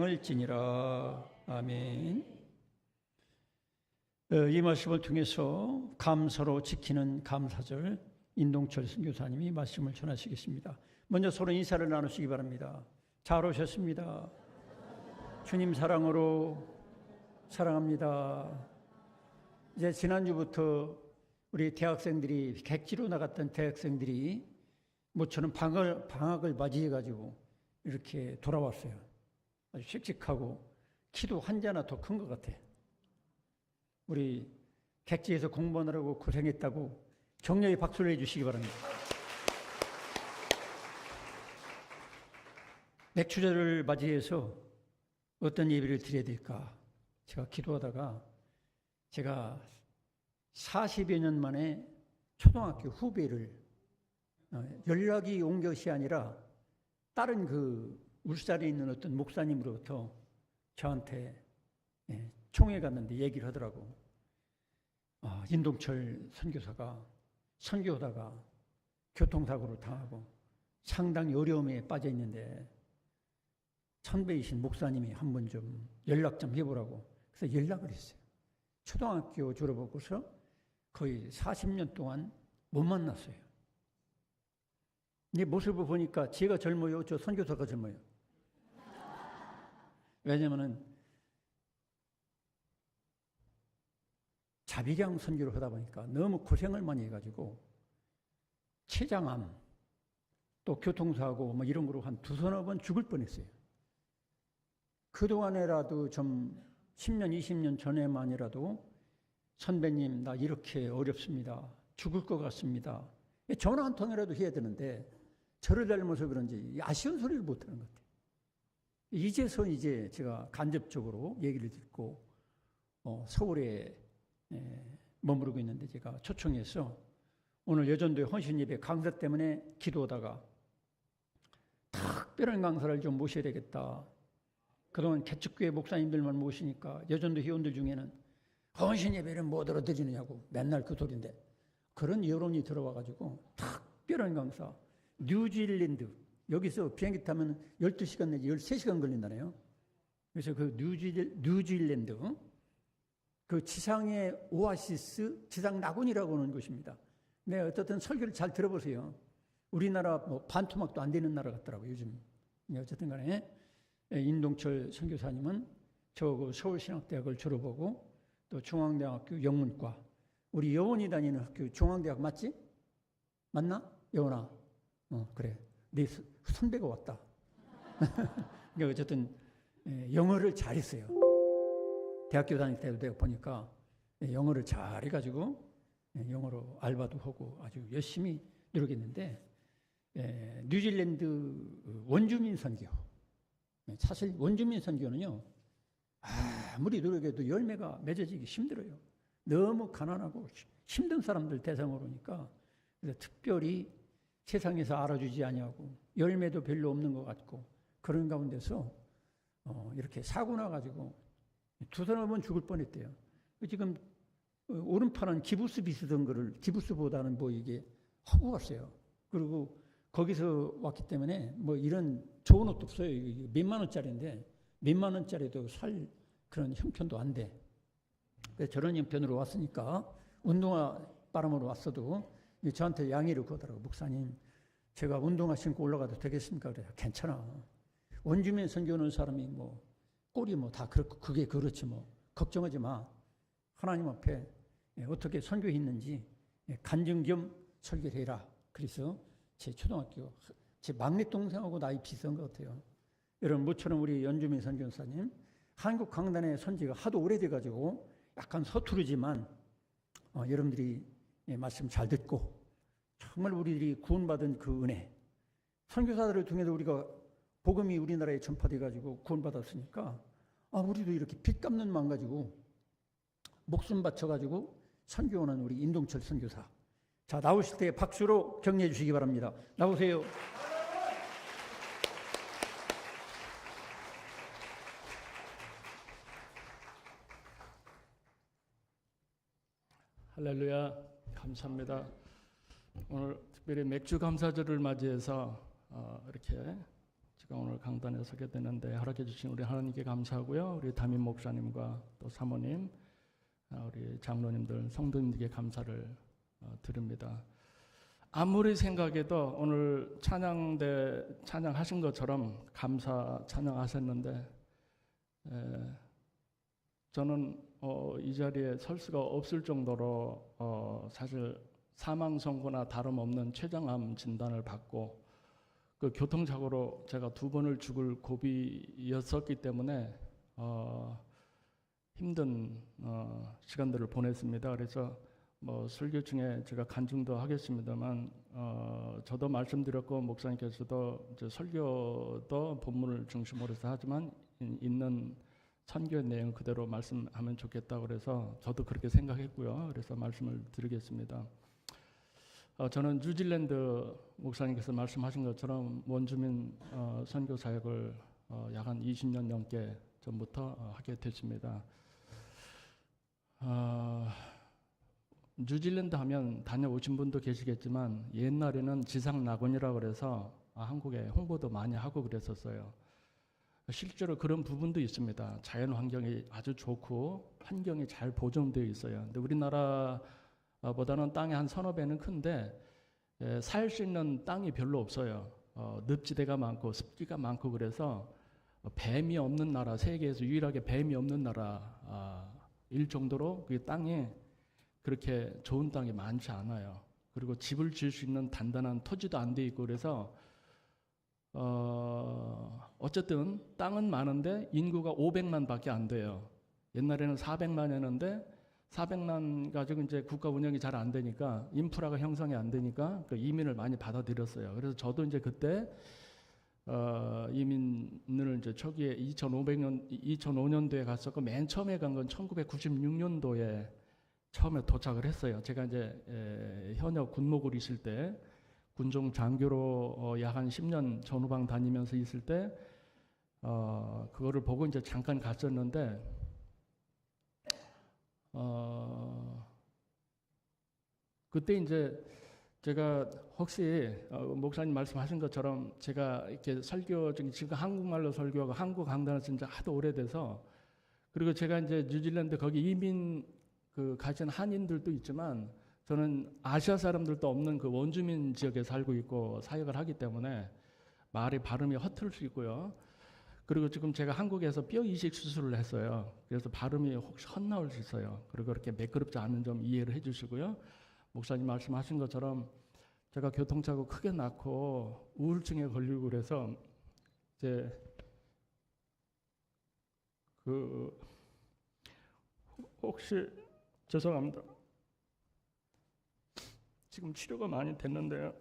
을 지니라. 아멘. 이 말씀을 통해서 감사로 지키는 감사절 인동철 선교사님이 말씀을 전하시겠습니다. 먼저 서로 인사를 나누시기 바랍니다. 잘 오셨습니다. 주님 사랑으로 사랑합니다. 이제 지난주부터 우리 대학생들이 객지로 나갔던 대학생들이 모처럼 방학을 맞이해가지고 이렇게 돌아왔어요. 아주 씩씩하고 키도 한자나 더 큰 것 같아. 우리 객지에서 공부하느라고 고생했다고 격려의 박수를 해주시기 바랍니다. 맥추절을 맞이해서 어떤 예배를 드려야 될까 제가 기도하다가 제가 40여 년 만에 초등학교 후배를 연락이 온 것이 아니라 다른 울산에 있는 어떤 목사님으로부터 저한테 총회 갔는데 얘기를 하더라고. 인동철 선교사가 선교하다가 교통사고를 당하고 상당히 어려움에 빠져 있는데 선배이신 목사님이 한번 좀 연락 좀 해보라고. 그래서 연락을 했어요. 초등학교 졸업하고서 거의 40년 동안 못 만났어요. 이 모습을 보니까 제가 젊어요, 저 선교사가 젊어요. 왜냐면은 자비량 선교를 하다 보니까 너무 고생을 많이 해가지고 췌장암 또 교통사고 뭐 이런 거로 한 두서너 번 죽을 뻔했어요. 그동안에라도 좀 10년, 20년 전에만이라도 선배님 나 이렇게 어렵습니다. 죽을 것 같습니다. 전화 한 통이라도 해야 되는데 저를 닮아서 그런지 아쉬운 소리를 못하는 것 같아요. 이제서 제가 간접적으로 얘기를 듣고 서울에 머무르고 있는데 제가 초청해서 오늘 여전도의 헌신예배 강사 때문에 기도하다가 특별한 강사를 좀 모셔야 되겠다. 그동안 개척교회 목사님들만 모시니까 여전도 회원들 중에는 헌신예배를 못 들어드리느냐고 맨날 그 소리인데 그런 여론이 들어와가지고 특별한 강사 뉴질랜드 여기서 비행기 타면 12시간 내지 13시간 걸린다네요. 그래서 그 뉴질랜드 그 지상의 오아시스 지상 낙원이라고 하는 곳입니다. 네, 어쨌든 설교를 잘 들어보세요. 우리나라 뭐 반토막도 안 되는 나라 같더라고요, 요즘. 어쨌든 간에 인동철 선교사님은 저 서울신학대학을 졸업하고 또 중앙대학교 영문과 우리 여원이 다니는 학교 중앙대학 맞지? 맞나? 여원아. 그래. 네 선배가 왔다. 그러니까 어쨌든 영어를 잘했어요. 대학교 다닐 때도 내가 보니까 영어를 잘해가지고 영어로 알바도 하고 아주 열심히 노력했는데 뉴질랜드 원주민 선교. 사실 원주민 선교는요 아무리 노력해도 열매가 맺어지기 힘들어요. 너무 가난하고 힘든 사람들 대상으로 하니까 그래서 특별히 세상에서 알아주지 아니하고 열매도 별로 없는 것 같고 그런 가운데서 이렇게 사고 나가지고 두서너 번 죽을 뻔했대요. 지금 오른팔은 기부스 비슷한 거를 기부스보다는 뭐 이게 하고 왔어요. 그리고 거기서 왔기 때문에 뭐 이런 좋은 옷도 없어요. 이게 몇만 원짜리인데 몇만 원짜리도 살 그런 형편도 안 돼. 그래서 저런 형편으로 왔으니까 운동화 바람으로 왔어도 저한테 양해를 구하더라고. 목사님 제가 운동화 신고 올라가도 되겠습니까? 그래요. 괜찮아. 원주민 선교하는 사람이 뭐 꼴이 뭐 다 그렇고 그게 그렇지 뭐 걱정하지 마. 하나님 앞에 어떻게 선교했는지 간증 좀 설교를 해라. 그래서 제 초등학교 제 막내 동생하고 나이 비슷한 것 같아요. 여러분 모처럼 우리 연주민 선교사님 한국 강단의 선지가 하도 오래돼가지고 약간 서투르지만 여러분들이 말씀 잘 듣고 정말 우리들이 구원받은 그 은혜 선교사들을 통해서 우리가 복음이 우리나라에 전파돼가지고 구원받았으니까 우리도 이렇게 빚 갚는 마음 가지고 목숨 바쳐가지고 선교하는 우리 인동철 선교사 자 나오실 때 박수로 격려해 주시기 바랍니다. 나오세요. 할렐루야. 감사합니다. 오늘 특별히 맥주 감사절을 맞이해서 이렇게 제가 오늘 강단에 서게 되는데 허락해 주신 우리 하나님께 감사하고요. 우리 담임 목사님과 또 사모님, 우리 장로님들, 성도님들께 감사를 드립니다. 아무리 생각해도 오늘 찬양하신 것처럼 감사 찬양하셨는데 저는 이 자리에 설 수가 없을 정도로 사실 사망 선고나 다름없는 췌장암 진단을 받고 그 교통사고로 제가 2번을 죽을 고비였었기 때문에 힘든 시간들을 보냈습니다. 그래서 설교 중에 제가 간증도 하겠습니다만 저도 말씀드렸고 목사님께서도 이제 설교도 본문을 중심으로 해서 하지만 있는 선교의 내용 그대로 말씀하면 좋겠다고 그래서 저도 그렇게 생각했고요. 그래서 말씀을 드리겠습니다. 저는 뉴질랜드 목사님께서 말씀하신 것처럼 원주민 선교 사역을 약 한 20년 넘게 전부터 하게 됐습니다. 뉴질랜드 하면 다녀오신 분도 계시겠지만 옛날에는 지상 낙원이라고 그래서 한국에 홍보도 많이 하고 그랬었어요. 실제로 그런 부분도 있습니다. 자연 환경이 아주 좋고 환경이 잘 보존되어 있어요. 근데 우리나라보다는 땅이 한 서너 배는 큰데 살 수 있는 땅이 별로 없어요. 늪지대가 많고 습지가 많고 그래서 뱀이 없는 나라, 세계에서 유일하게 뱀이 없는 나라일 정도로 그 땅이 그렇게 좋은 땅이 많지 않아요. 그리고 집을 지을 수 있는 단단한 토지도 안 돼 있고 그래서 어쨌든 땅은 많은데 인구가 500만 밖에 안 돼요. 옛날에는 400만이었는데 400만 가지고 이제 국가 운영이 잘 안 되니까 인프라가 형성이 안 되니까 그 이민을 많이 받아들였어요. 그래서 저도 이제 그때 이민을 이제 초기에 2005년도에 갔었고 맨 처음에 간 건 1996년도에 처음에 도착을 했어요. 제가 이제 현역 군목으로 있을 때 군종 장교로 약 한 10년 전후방 다니면서 있을 때 그거를 보고 이제 잠깐 갔었는데 그때 이제 제가 혹시 목사님 말씀하신 것처럼 제가 이렇게 설교 지금 한국말로 설교하고 한국 강단을 쓴 지 하도 오래돼서 그리고 제가 이제 뉴질랜드 거기 이민 가신 한인들도 있지만 저는 아시아 사람들도 없는 그 원주민 지역에 살고 있고 사역을 하기 때문에 말의 발음이 허틀 수 있고요. 그리고 지금 제가 한국에서 뼈 이식 수술을 했어요. 그래서 발음이 혹시 헛나올 수 있어요. 그리고 그렇게 매끄럽지 않은 점 이해를 해주시고요. 목사님 말씀하신 것처럼 제가 교통사고 크게 났고 우울증에 걸리고 그래서 이제 혹시 죄송합니다. 지금 치료가 많이 됐는데요.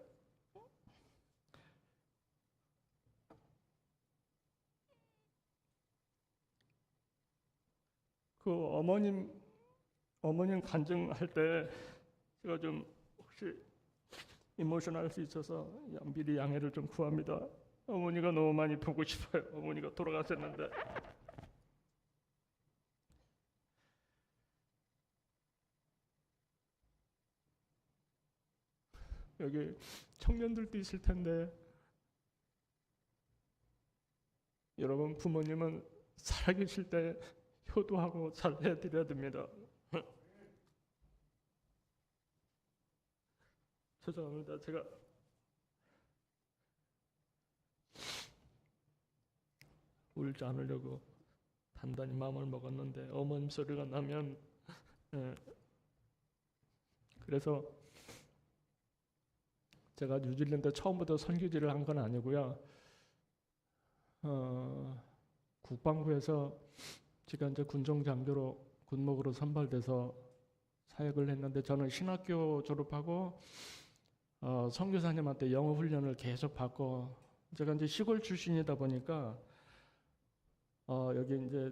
그 어머님 간증할 때 제가 좀 혹시 이모셔널 할 수 있어서 미리 양해를 좀 구합니다. 어머니가 너무 많이 보고 싶어요. 어머니가 돌아가셨는데. 여기 청년들도 있을 텐데 여러분 부모님은 살아계실 때 효도하고 잘 해드려야 됩니다. 죄송합니다. 제가 울지 않으려고 단단히 마음을 먹었는데 어머님 소리가 나면 그래서 제가 뉴질랜드 처음부터 선교지를 한 건 아니고요. 국방부에서 제가 이제 군종 장교로 군목으로 선발돼서 사역을 했는데 저는 신학교 졸업하고 선교사님한테 영어 훈련을 계속 받고 제가 이제 시골 출신이다 보니까 여기 이제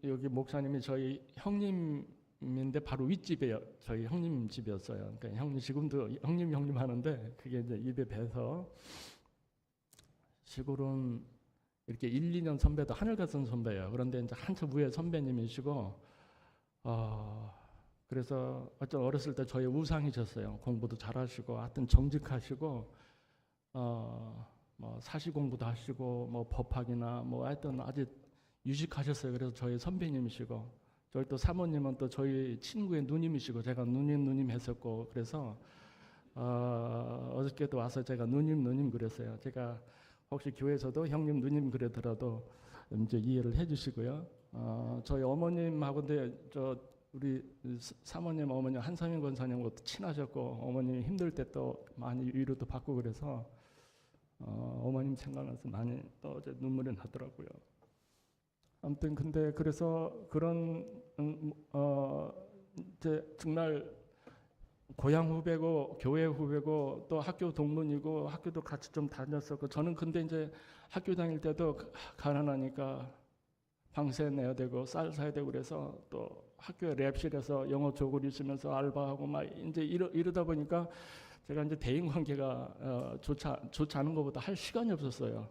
여기 목사님이 저희 형님인데 바로 윗집에 저희 형님 집이었어요. 그러니까 형님 지금도 형님 하는데 그게 이제 입에 배서 시골은 이렇게 1, 2년 선배도 하늘 같은 선배예요. 그런데 이제 한참 위에 선배님이시고 그래서 어렸을 때 저의 우상이셨어요. 공부도 잘하시고 하여튼 정직하시고 뭐 사시 공부도 하시고 뭐 법학이나 뭐 하여튼 아주 유식하셨어요. 그래서 저희 선배님이시고 저희 또 사모님은 또 저희 친구의 누님이시고 제가 누님 했었고 그래서 어저께도 와서 제가 누님 그랬어요. 제가 혹시 교회에서도 형님 누님 그러더라도 이제 이해를 해주시고요. 저희 어머님하고 저 우리 사모님 어머니 한삼인 권사님하고 친하셨고 어머님이 힘들 때 또 많이 위로도 받고 그래서 어머님 생각나서 많이 또 어제 눈물이 나더라고요. 아무튼 근데 그래서 그런 이제 정말 고향 후배고 교회 후배고 또 학교 동문이고 학교도 같이 좀 다녔었고 저는 근데 이제 학교 다닐 때도 가난하니까 방세 내야 되고 쌀 사야 되고 그래서 또 학교에 랩실에서 영어 조골 있으면서 알바하고 막 이제 이러다 보니까 제가 이제 대인 관계가 좋지 않은 것보다 할 시간이 없었어요.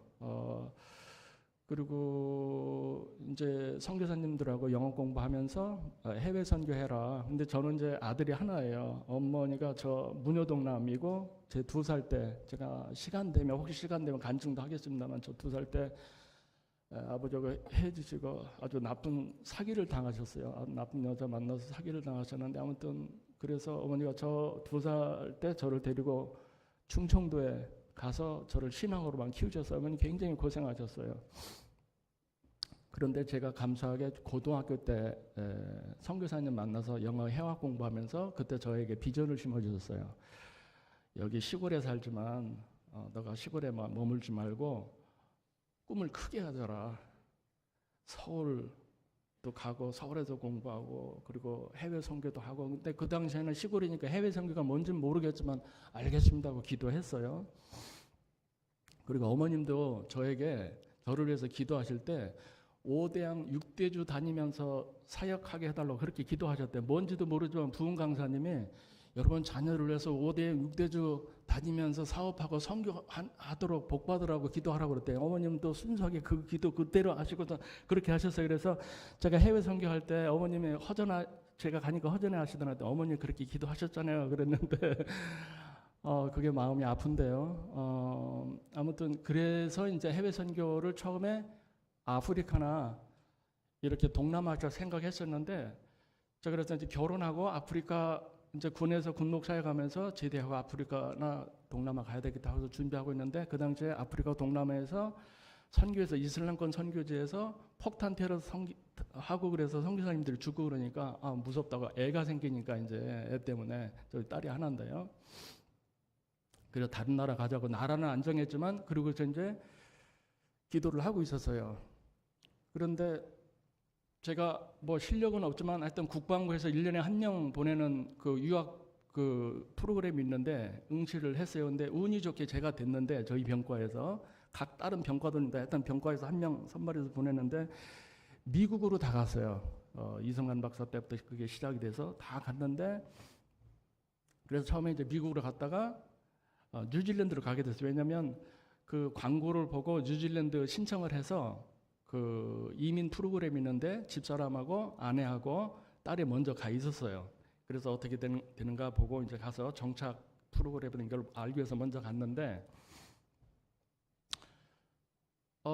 그리고 이제 선교사님들하고 영어 공부하면서 해외 선교해라. 근데 저는 이제 아들이 하나예요. 어머니가 저 문효동남이고 제 2살 때 제가 시간 되면 혹시 시간 되면 간증도 하겠습니다만 저 2살 때 아버지가 해주시고 아주 나쁜 사기를 당하셨어요. 나쁜 여자 만나서 사기를 당하셨는데 아무튼 그래서 어머니가 저 2살 때 저를 데리고 충청도에 가서 저를 신앙으로만 키우셔서 어머니 굉장히 고생하셨어요. 그런데 제가 감사하게 고등학교 때 선교사님 만나서 영어 해학 공부하면서 그때 저에게 비전을 심어주셨어요. 여기 시골에 살지만 너가 시골에만 머물지 말고 꿈을 크게 가져라. 서울도 가고 서울에서 공부하고 그리고 해외 선교도 하고 근데 그 당시에는 시골이니까 해외 선교가 뭔지는 모르겠지만 알겠습니다 하고 기도했어요. 그리고 어머님도 저를 위해서 기도하실 때 5대양 6대주 다니면서 사역하게 해달라고 그렇게 기도하셨대요. 뭔지도 모르지만 부흥 강사님이 여러분 자녀를 위해서 5대양 6대주 다니면서 사업하고 선교하도록 복받으라고 기도하라고 그랬대요. 어머님도 순수하게 그 기도 그대로 하시고 그렇게 하셨어요. 그래서 제가 해외 선교할 때 어머님이 제가 가니까 허전해 하시더라고요. 어머님 그렇게 기도하셨잖아요. 그랬는데 그게 마음이 아픈데요. 아무튼 그래서 이제 해외 선교를 처음에 아프리카나 이렇게 동남아시아 생각했었는데 제가 그래서 이제 결혼하고 아프리카 이제 군에서 군목사에 가면서 제대하고 아프리카나 동남아 가야 되겠다 해서 준비하고 있는데 그 당시에 아프리카 동남아에서 선교에서 이슬람권 선교지에서 폭탄 테러 하고 그래서 선교사님들이 죽고 그러니까 무섭다고 애가 생기니까 이제 애 때문에 저희 딸이 하나인데요. 그래서 다른 나라 가자고 나라는 안 정했지만 그리고 이제 기도를 하고 있었어요. 그런데 제가 뭐 실력은 없지만 하여튼 국방부에서 1년에 1명 보내는 그 유학 그 프로그램이 있는데 응시를 했어요. 근데 운이 좋게 제가 됐는데 저희 병과에서 각 다른 병과들인데 하여튼 병과에서 1명 선발해서 보냈는데 미국으로 다 갔어요. 이성관 박사 때부터 그게 시작이 돼서 다 갔는데 그래서 처음에 이제 미국으로 갔다가 뉴질랜드로 가게 됐어요. 왜냐하면 그 광고를 보고 뉴질랜드 신청을 해서 그 이민 프로그램이 있는데 집사람하고 아내하고 딸이 먼저 가 있었어요. 그래서 어떻게 되는가 보고 이제 가서 정착 프로그램인 걸 알기 위해서 먼저 갔는데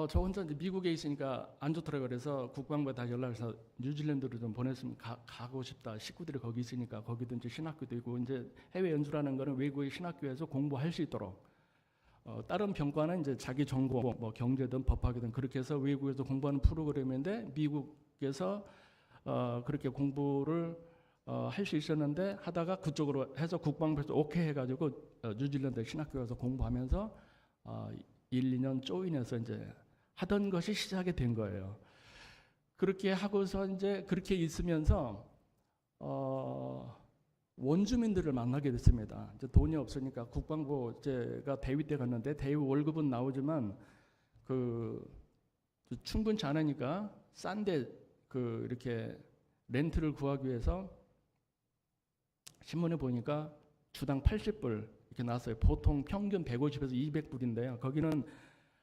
저 혼자 이제 미국에 있으니까 안 좋더라고요. 그래서 국방부에 다 연락해서 뉴질랜드로 좀 보냈으면 가고 싶다. 식구들이 거기 있으니까 거기도 이제 신학교도 있고 이제 해외 연수라는 거는 외국의 신학교에서 공부할 수 있도록 다른 병과는 이제 자기 전공 뭐 경제든 법학이든 그렇게 해서 외국에서 공부하는 프로그램인데 미국에서 그렇게 공부를 할 수 있었는데 하다가 그쪽으로 해서 국방부에서 오케이 해가지고 뉴질랜드 신학교 가서 공부하면서 1, 2년 조인해서 이제 하던 것이 시작이 된 거예요. 그렇게 하고서 이제 그렇게 있으면서 원주민들을 만나게 됐습니다. 이제 돈이 없으니까 국방부 제가 대위 때 갔는데 대위 월급은 나오지만 그 충분치 않으니까 싼데 그 이렇게 렌트를 구하기 위해서 신문에 보니까 주당 80불 이렇게 나왔어요. 보통 평균 150에서 200불인데요. 거기는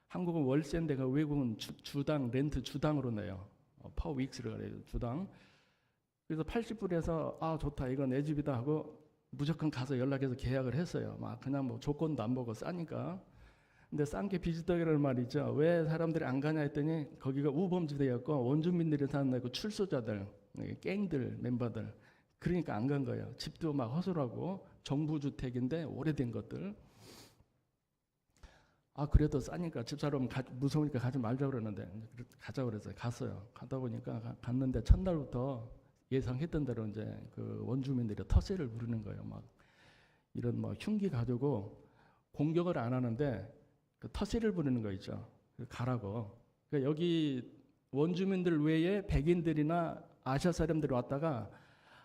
한국은 월세인데 그 외국은 주당 렌트 주당으로 내요. per weeks를 그래요. 주당. 그래서 80불에서 좋다 이건 내 집이다 하고 무조건 가서 연락해서 계약을 했어요. 막 그냥 뭐 조건도 안 보고 싸니까. 근데 싼 게 비지떡이라는 말이 있죠. 왜 사람들이 안 가냐 했더니 거기가 우범지대였고 원주민들이 사는 그 출소자들, 갱들 멤버들, 그러니까 안 간 거예요. 집도 막 허술하고 정부 주택인데 오래된 것들. 아 그래도 싸니까 집사람 무서우니까 가지 말자 그러는데 가자 그래서 갔어요. 가다 보니까 갔는데 첫날부터 예상했던 대로 이제 그 원주민들이 터세를 부르는 거예요. 막 이런 뭐 흉기 가지고 공격을 안 하는데 그 터세를 부르는 거 있죠. 가라고. 그러니까 여기 원주민들 외에 백인들이나 아시아 사람들이 왔다가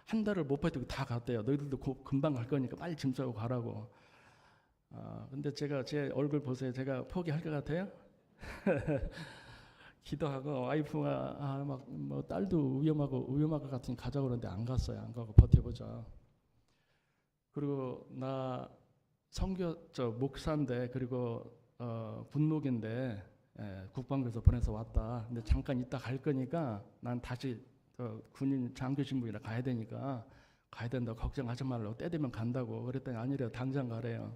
한 달을 못 버티고 다 갔대요. 너희들도 금방 갈 거니까 빨리 짐 싸고 가라고. 근데 제가 제 얼굴 보세요. 제가 포기할 것 같아요? 기도하고 와이프가 막 뭐 딸도 위험할 것 같으니 가자고 그러는데 안 갔어요. 안 가고 버텨보자. 그리고 나 목사인데 그리고 군목인데 국방부에서 보내서 왔다. 근데 잠깐 있다 갈 거니까 난 다시 군인 장교 신분이라 가야 되니까 가야 된다고 걱정하지 말라고 때 되면 간다고 그랬더니 아니래요. 당장 가래요.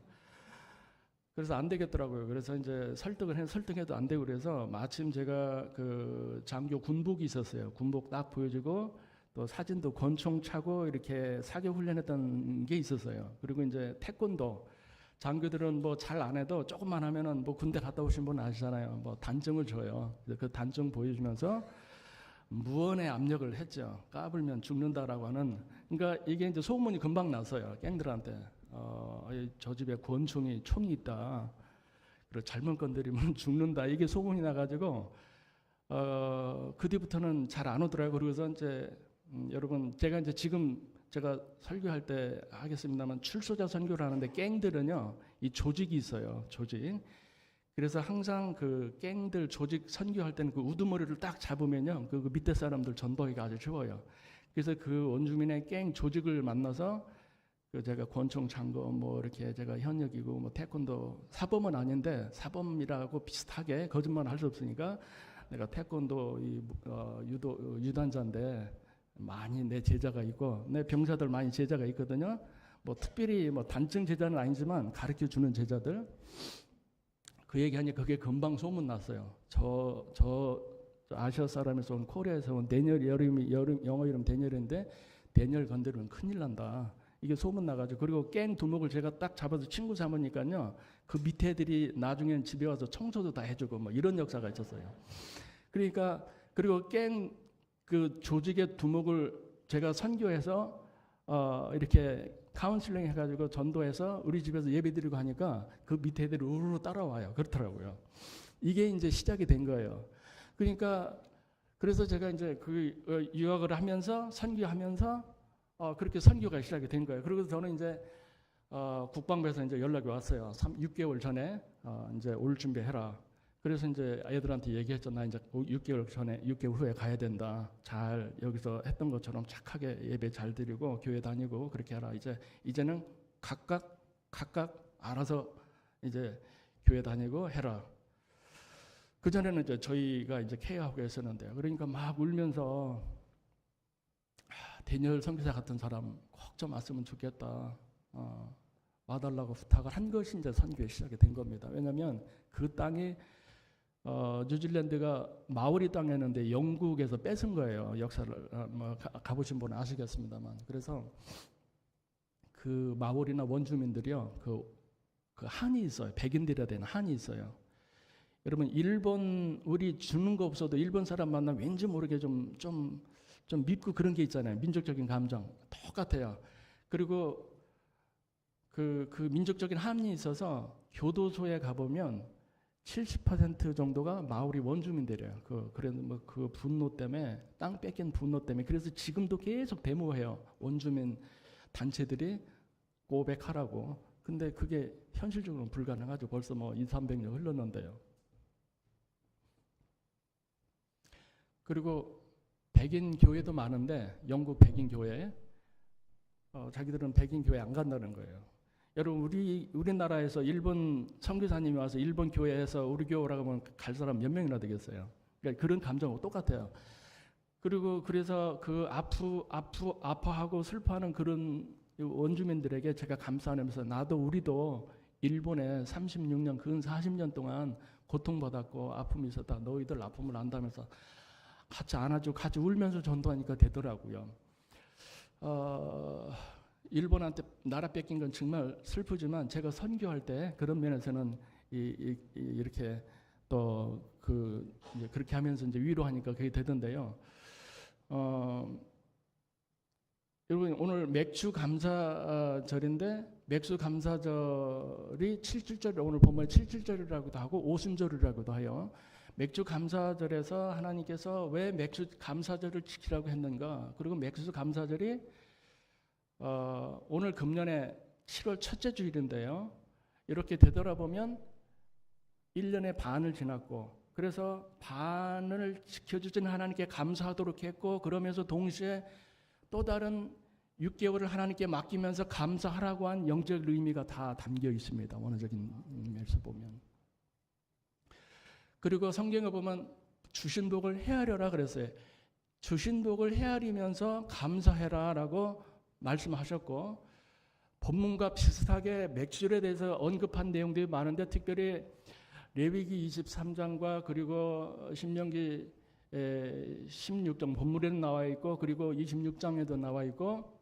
그래서 안 되겠더라고요. 그래서 이제 설득해도 안 되고 그래서 마침 제가 그 장교 군복이 있었어요. 군복 딱 보여주고 또 사진도 권총 차고 이렇게 사격 훈련했던 게 있었어요. 그리고 이제 태권도 장교들은 뭐 잘 안 해도 조금만 하면은 뭐 군대 갔다 오신 분 아시잖아요. 뭐 단정을 줘요. 그 단정 보여주면서 무언의 압력을 했죠. 까불면 죽는다라고 하는. 그러니까 이게 이제 소문이 금방 났어요. 갱들한테. 저 집에 권총이 총이 있다. 그리고 잘못 건드리면 죽는다. 이게 소문이 나가지고 그 뒤부터는 잘 안 오더라고요. 그래서 이제 여러분 제가 이제 지금 제가 설교할 때 하겠습니다만 출소자 선교를 하는데 갱들은요 이 조직이 있어요. 조직. 그래서 항상 그 갱들 조직 선교할 때는 그 우두머리를 딱 잡으면요 그 밑에 사람들 전도하기가 아주 쉬워요. 그래서 그 원주민의 갱 조직을 만나서 그 제가 권총 창고 뭐 이렇게 제가 현역이고 뭐 태권도 사범은 아닌데 사범이라고 비슷하게 거짓말 할 수 없으니까 내가 태권도 유도 유단자인데 많이 내 제자가 있고 내 병사들 많이 제자가 있거든요. 뭐 특별히 뭐 단증 제자는 아니지만 가르쳐 주는 제자들. 그 얘기하니 그게 금방 소문 났어요. 저 아시아 사람에서 온 코리아에서 온 데니엘 영어 이름 데니엘인데 데니엘 건드리면 큰일 난다. 이게 소문 나가지고 그리고 갱 두목을 제가 딱 잡아서 친구 삼으니까요. 그 밑에 애들이 나중엔 집에 와서 청소도 다 해주고 뭐 이런 역사가 있었어요. 그러니까 그리고 갱 그 조직의 두목을 제가 선교해서 이렇게 카운슬링 해가지고 전도해서 우리 집에서 예배드리고 하니까 그 밑에 애들이 우르르 따라와요. 그렇더라고요. 이게 이제 시작이 된 거예요. 그러니까 그래서 제가 이제 그 유학을 하면서 선교하면서 그렇게 선교가 시작이 된 거예요. 그리고 저는 이제 국방부에서 이제 연락이 왔어요. 6개월 전에 이제 올 준비해라. 그래서 이제 애들한테 얘기했죠. 나 이제 6개월 후에 가야 된다. 잘 여기서 했던 것처럼 착하게 예배 잘 드리고 교회 다니고 그렇게 해라. 이제는 각각 알아서 이제 교회 다니고 해라. 그 전에는 이제 저희가 이제 케어하고 했었는데요. 그러니까 막 울면서 데니엘 선교사 같은 사람 꼭 좀 왔으면 좋겠다. 와달라고 부탁을 한 것이 이제 선교의 시작이 된 겁니다. 왜냐하면 그 땅이 뉴질랜드가 마오리 땅이었는데 영국에서 뺏은 거예요. 역사를 뭐 가보신 분은 아시겠습니다만. 그래서 그 마오리나 원주민들이요, 그 한이 있어요. 백인들이라 되는 한이 있어요. 여러분 일본 우리 주는 거 없어도 일본 사람 만나면 왠지 모르게 좀 밉고 그런 게 있잖아요. 민족적인 감정 똑같아요. 그리고 그 민족적인 한이 있어서 교도소에 가보면 70% 정도가 마오리 원주민들이에요. 그래서 뭐 그 분노 때문에 땅 뺏긴 분노 때문에 그래서 지금도 계속 데모해요. 원주민 단체들이 고백하라고. 근데 그게 현실적으로는 불가능하죠. 벌써 뭐 200~300년 흘렀는데요. 그리고 백인 교회도 많은데 영국 백인 교회 자기들은 백인 교회 안 간다는 거예요. 여러분 우리나라에서 일본 선교사님이 와서 일본 교회에서 우리 교회라고 하면 갈 사람 몇 명이나 되겠어요. 그러니까 그런 감정하고 똑같아요. 그리고 그래서 그 아파하고 슬퍼하는 그런 원주민들에게 제가 감사하면서 나도 우리도 일본에 36년, 근 40년 동안 고통받았고 아픔이 있었다. 너희들 아픔을 안다면서 같이 안아주고 같이 울면서 전도하니까 되더라고요. 일본한테 나라 뺏긴 건 정말 슬프지만 제가 선교할 때 그런 면에서는 이렇게 또 그렇게 하면서 이제 위로하니까 그게 되던데요. 여러분 오늘 맥주 감사절인데 맥주 감사절이 7.7절 오늘 보면 7.7절이라고도 하고 오순절이라고도 해요. 맥주 감사절에서 하나님께서 왜 맥주 감사절을 지키라고 했는가? 그리고 맥주 감사절이 오늘 금년에 7월 첫째 주일인데요. 이렇게 되돌아보면 1년의 반을 지났고 그래서 반을 지켜주신 하나님께 감사하도록 했고 그러면서 동시에 또 다른 6개월을 하나님께 맡기면서 감사하라고 한 영적 의미가 다 담겨 있습니다. 원어적인 면에서 보면. 그리고 성경에 보면 주신 복을 헤아려라 그랬어요. 주신 복을 헤아리면서 감사해라라고 말씀하셨고 본문과 비슷하게 맥주에 대해서 언급한 내용들이 많은데 특별히 레위기 23장과 그리고 신명기 16장 본문에도 나와 있고 그리고 26장에도 나와 있고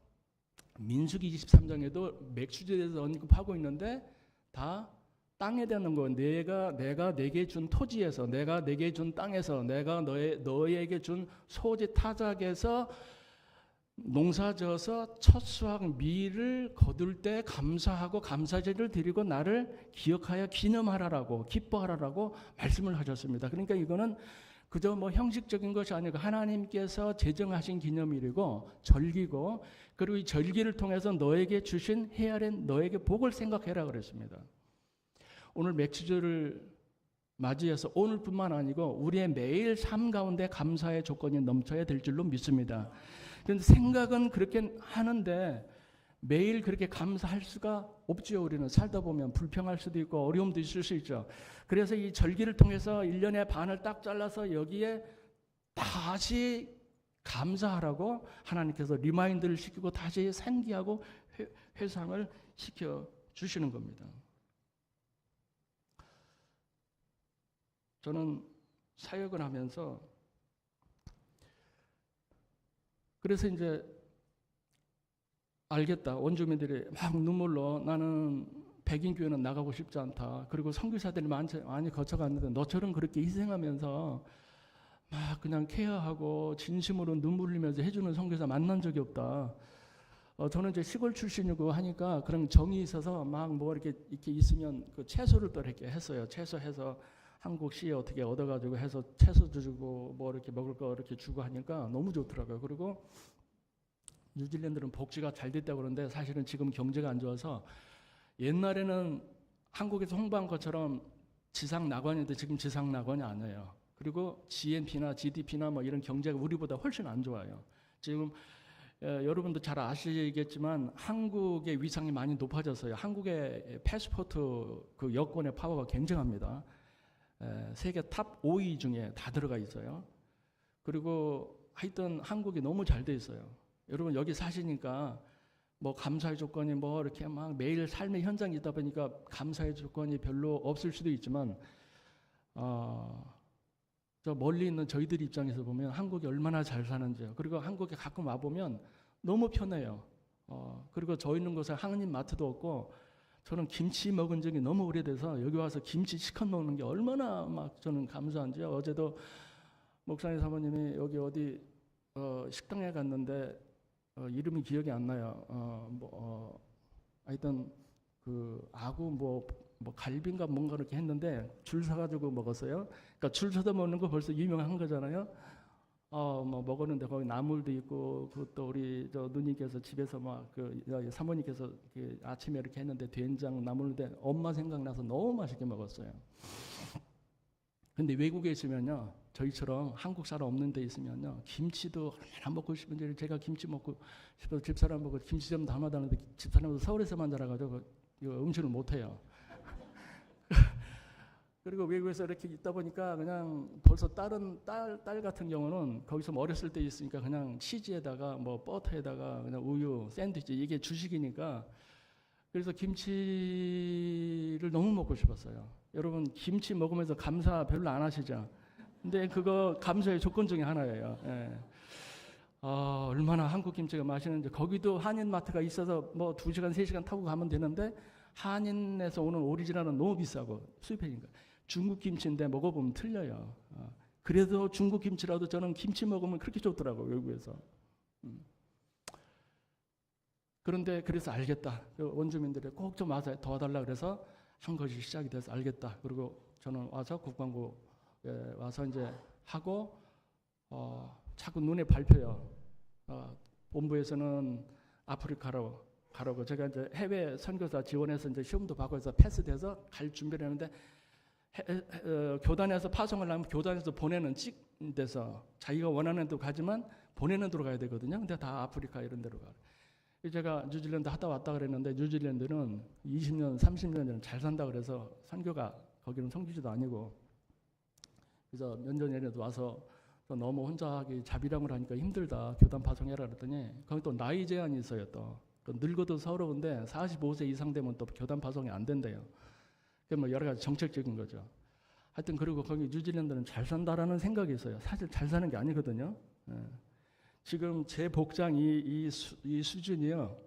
민수기 23장에도 맥주에 대해서 언급하고 있는데 다 땅에 대한 거 내가 내게 준 토지에서 내가 내게 준 땅에서 내가 너에게 준 소재 타작에서 농사져서 첫 수확 밀을 거둘 때 감사하고 감사제를 드리고 나를 기억하여 기념하라라고 기뻐하라라고 말씀을 하셨습니다. 그러니까 이거는 그저 뭐 형식적인 것이 아니고 하나님께서 제정하신 기념일이고 절기고 그리고 이 절기를 통해서 너에게 주신 헤아린 너에게 복을 생각해라 그랬습니다. 오늘 맥주절을 맞이해서 오늘뿐만 아니고 우리의 매일 삶 가운데 감사의 조건이 넘쳐야 될 줄로 믿습니다. 그런데 생각은 그렇게 하는데 매일 그렇게 감사할 수가 없지요. 우리는 살다 보면 불평할 수도 있고 어려움도 있을 수 있죠. 그래서 이 절기를 통해서 1년의 반을 딱 잘라서 여기에 다시 감사하라고 하나님께서 리마인드를 시키고 다시 상기하고 회상을 시켜주시는 겁니다. 저는 사역을 하면서 그래서 이제 알겠다. 원주민들이 막 눈물로 나는 백인교회는 나가고 싶지 않다. 그리고 선교사들이 많이 거쳐갔는데 너처럼 그렇게 희생하면서 막 그냥 케어하고 진심으로 눈물 흘리면서 해주는 선교사 만난 적이 없다. 저는 이제 시골 출신이고 하니까 그런 정이 있어서 막 뭐 이렇게 있으면 그 채소를 또 이렇게 했어요. 채소해서 한국 시에 어떻게 얻어가지고 해서 채소도 주고 뭐 이렇게 먹을 거 이렇게 주고 하니까 너무 좋더라고요. 그리고 뉴질랜드는 복지가 잘 됐다고 그러는데 사실은 지금 경제가 안 좋아서 옛날에는 한국에서 홍보한 것처럼 지상 낙원인데 지금 지상 낙원이 아니에요. 그리고 GNP나 GDP나 뭐 이런 경제가 우리보다 훨씬 안 좋아요. 지금 여러분도 잘 아시겠지만 한국의 위상이 많이 높아졌어요. 한국의 패스포트 그 여권의 파워가 굉장합니다. 세계 탑 5위 중에 다 들어가 있어요. 그리고 하여튼 한국이 너무 잘 돼 있어요. 여러분 여기 사시니까 뭐 감사의 조건이 뭐 이렇게 막 매일 삶의 현장에 있다 보니까 감사의 조건이 별로 없을 수도 있지만 저 멀리 있는 저희들 입장에서 보면 한국이 얼마나 잘 사는지요. 그리고 한국에 가끔 와보면 너무 편해요. 그리고 저 있는 곳에 한인 마트도 없고 저는 김치 먹은 적이 너무 오래돼서 여기 와서 김치 시컷 먹는 게 얼마나 막 저는 감사한지요. 어제도 목사님 사모님이 여기 어디 식당에 갔는데 이름이 기억이 안 나요. 하여튼 그 아구 뭐 갈비인가 뭔가 이렇게 했는데 줄 서가지고 먹었어요. 그러니까 줄 서서 먹는 거 벌써 유명한 거잖아요. 뭐 먹었는데 거기 나물도 있고 그것도 우리 저 누님께서 집에서 막 그 사모님께서 그 아침에 이렇게 했는데 된장 나물인데 엄마 생각나서 너무 맛있게 먹었어요. 근데 외국에 있으면요, 저희처럼 한국 사람 없는 데 있으면요, 김치도 얼마나 먹고 싶은지 제가 김치 먹고 싶어서 집사람 보고 김치 좀 담아달라는데 집사람도 서울에서만 자라가지고 이거 음식을 못 해요. 그리고 외국에서 이렇게 있다 보니까 그냥 벌써 딸 같은 경우는 거기서 어렸을 때 있으니까 그냥 치즈에다가 뭐 버터에다가 그냥 우유, 샌드위치 이게 주식이니까 그래서 김치를 너무 먹고 싶었어요. 여러분 김치 먹으면서 감사 별로 안 하시죠? 근데 그거 감사의 조건 중에 하나예요. 예. 얼마나 한국 김치가 맛있는지. 거기도 한인마트가 있어서 뭐 2시간, 3시간 타고 가면 되는데 한인에서 오는 오리지널은 너무 비싸고 수입해니까. 중국 김치인데 먹어보면 틀려요. 그래도 중국 김치라도 저는 김치 먹으면 그렇게 좋더라고요, 외국에서. 그런데 그래서 알겠다. 원주민들이 꼭 좀 와서 도와달라 그래서 한 것이 시작이 돼서 알겠다. 그리고 저는 와서 국방부에 와서 이제 하고 자꾸 눈에 밟혀요. 본부에서는 아프리카로 가라고. 제가 이제 해외 선교사 지원해서 이제 시험도 받고 해서 패스돼서 갈 준비를 했는데 교단에서 파송을 하면 교단에서 보내는 데서 자기가 원하는 데로 가지만 보내는 데로 가야 되거든요. 근데 다 아프리카 이런 데로 가. 제가 뉴질랜드 하다 왔다 그랬는데 뉴질랜드는 20년, 30년 전에 잘 산다 그래서 선교가 거기는 성지지도 아니고 그래서 몇 년 전에도 와서 너무 혼자 하기 자비랑을 하니까 힘들다. 교단 파송해라 그랬더니 거기 또 나이 제한이 있어요. 또 늙어도 서러운데 45세 이상 되면 또 교단 파송이 안 된대요. 그 뭐 여러 가지 정책적인 거죠. 하여튼 그리고 거기 뉴질랜드는 잘 산다라는 생각이 있어요. 사실 잘 사는 게 아니거든요. 예. 지금 제 복장 이 수준이요.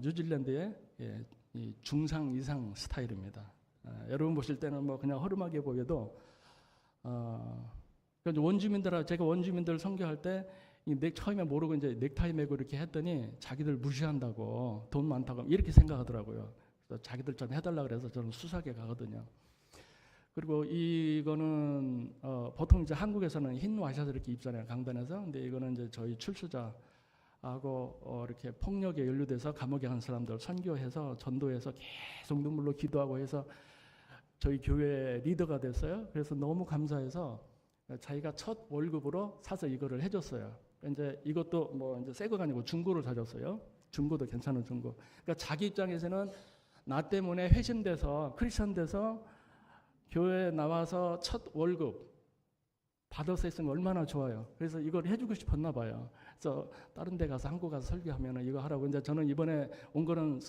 뉴질랜드의 이 중상 이상 스타일입니다. 여러분 보실 때는 뭐 그냥 허름하게 보여도 원주민들하고 제가 원주민들 선교할 때 처음에 모르고 이제 넥타이 매고 이렇게 했더니 자기들 무시한다고 돈 많다고 이렇게 생각하더라고요. 그래서 자기들 좀 해달라 그래서 저는 수사하게 가거든요. 그리고 이거는 보통 이제 한국에서는 흰 와이셔츠 이렇게 입잖아요, 강단에서. 근데 이거는 이제 저희 출수자하고 이렇게 폭력에 연루돼서 감옥에 간 사람들 선교해서 전도해서 계속 눈물로 기도하고 해서 저희 교회 리더가 됐어요. 그래서 너무 감사해서 자기가 첫 월급으로 사서 이거를 해줬어요. 이제 이것도 뭐 이제 새 거가 아니고 중고를 사줬어요. 중고도 괜찮은 중고. 그러니까 자기 입장에서는 나 때문에 회심돼서 크리스천 돼서 교회에 나와서 첫 월급 받아서 했으면 얼마나 좋아요. 그래서 이걸 해주고 싶었나 봐요. 그래서 다른 데 가서 한국 가서 설교하면 이거 하라고. 이제 저는 이번에 온 거는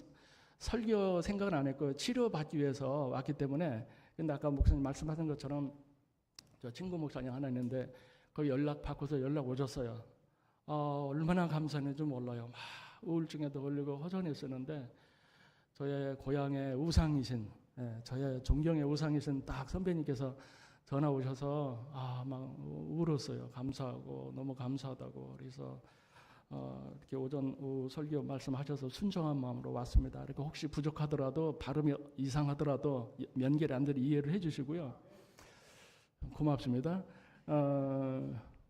설교 생각은 안 했고요. 치료받기 위해서 왔기 때문에. 근데 아까 목사님 말씀하신 것처럼 저 친구 목사님 하나 있는데 거기 연락 받고서 연락 오셨어요. 얼마나 감사했는지 몰라요. 막 우울증에도 걸리고 허전했었는데 저의 고향의 우상이신 저의 존경의 우상이신 딱 선배님께서 전화 오셔서 막 울었어요. 감사하고 너무 감사하다고. 그래서 이렇게 오후 설교 말씀하셔서 순종한 마음으로 왔습니다. 이렇게 혹시 부족하더라도 발음이 이상하더라도 면결이 안 되는 이해를 해주시고요. 고맙습니다.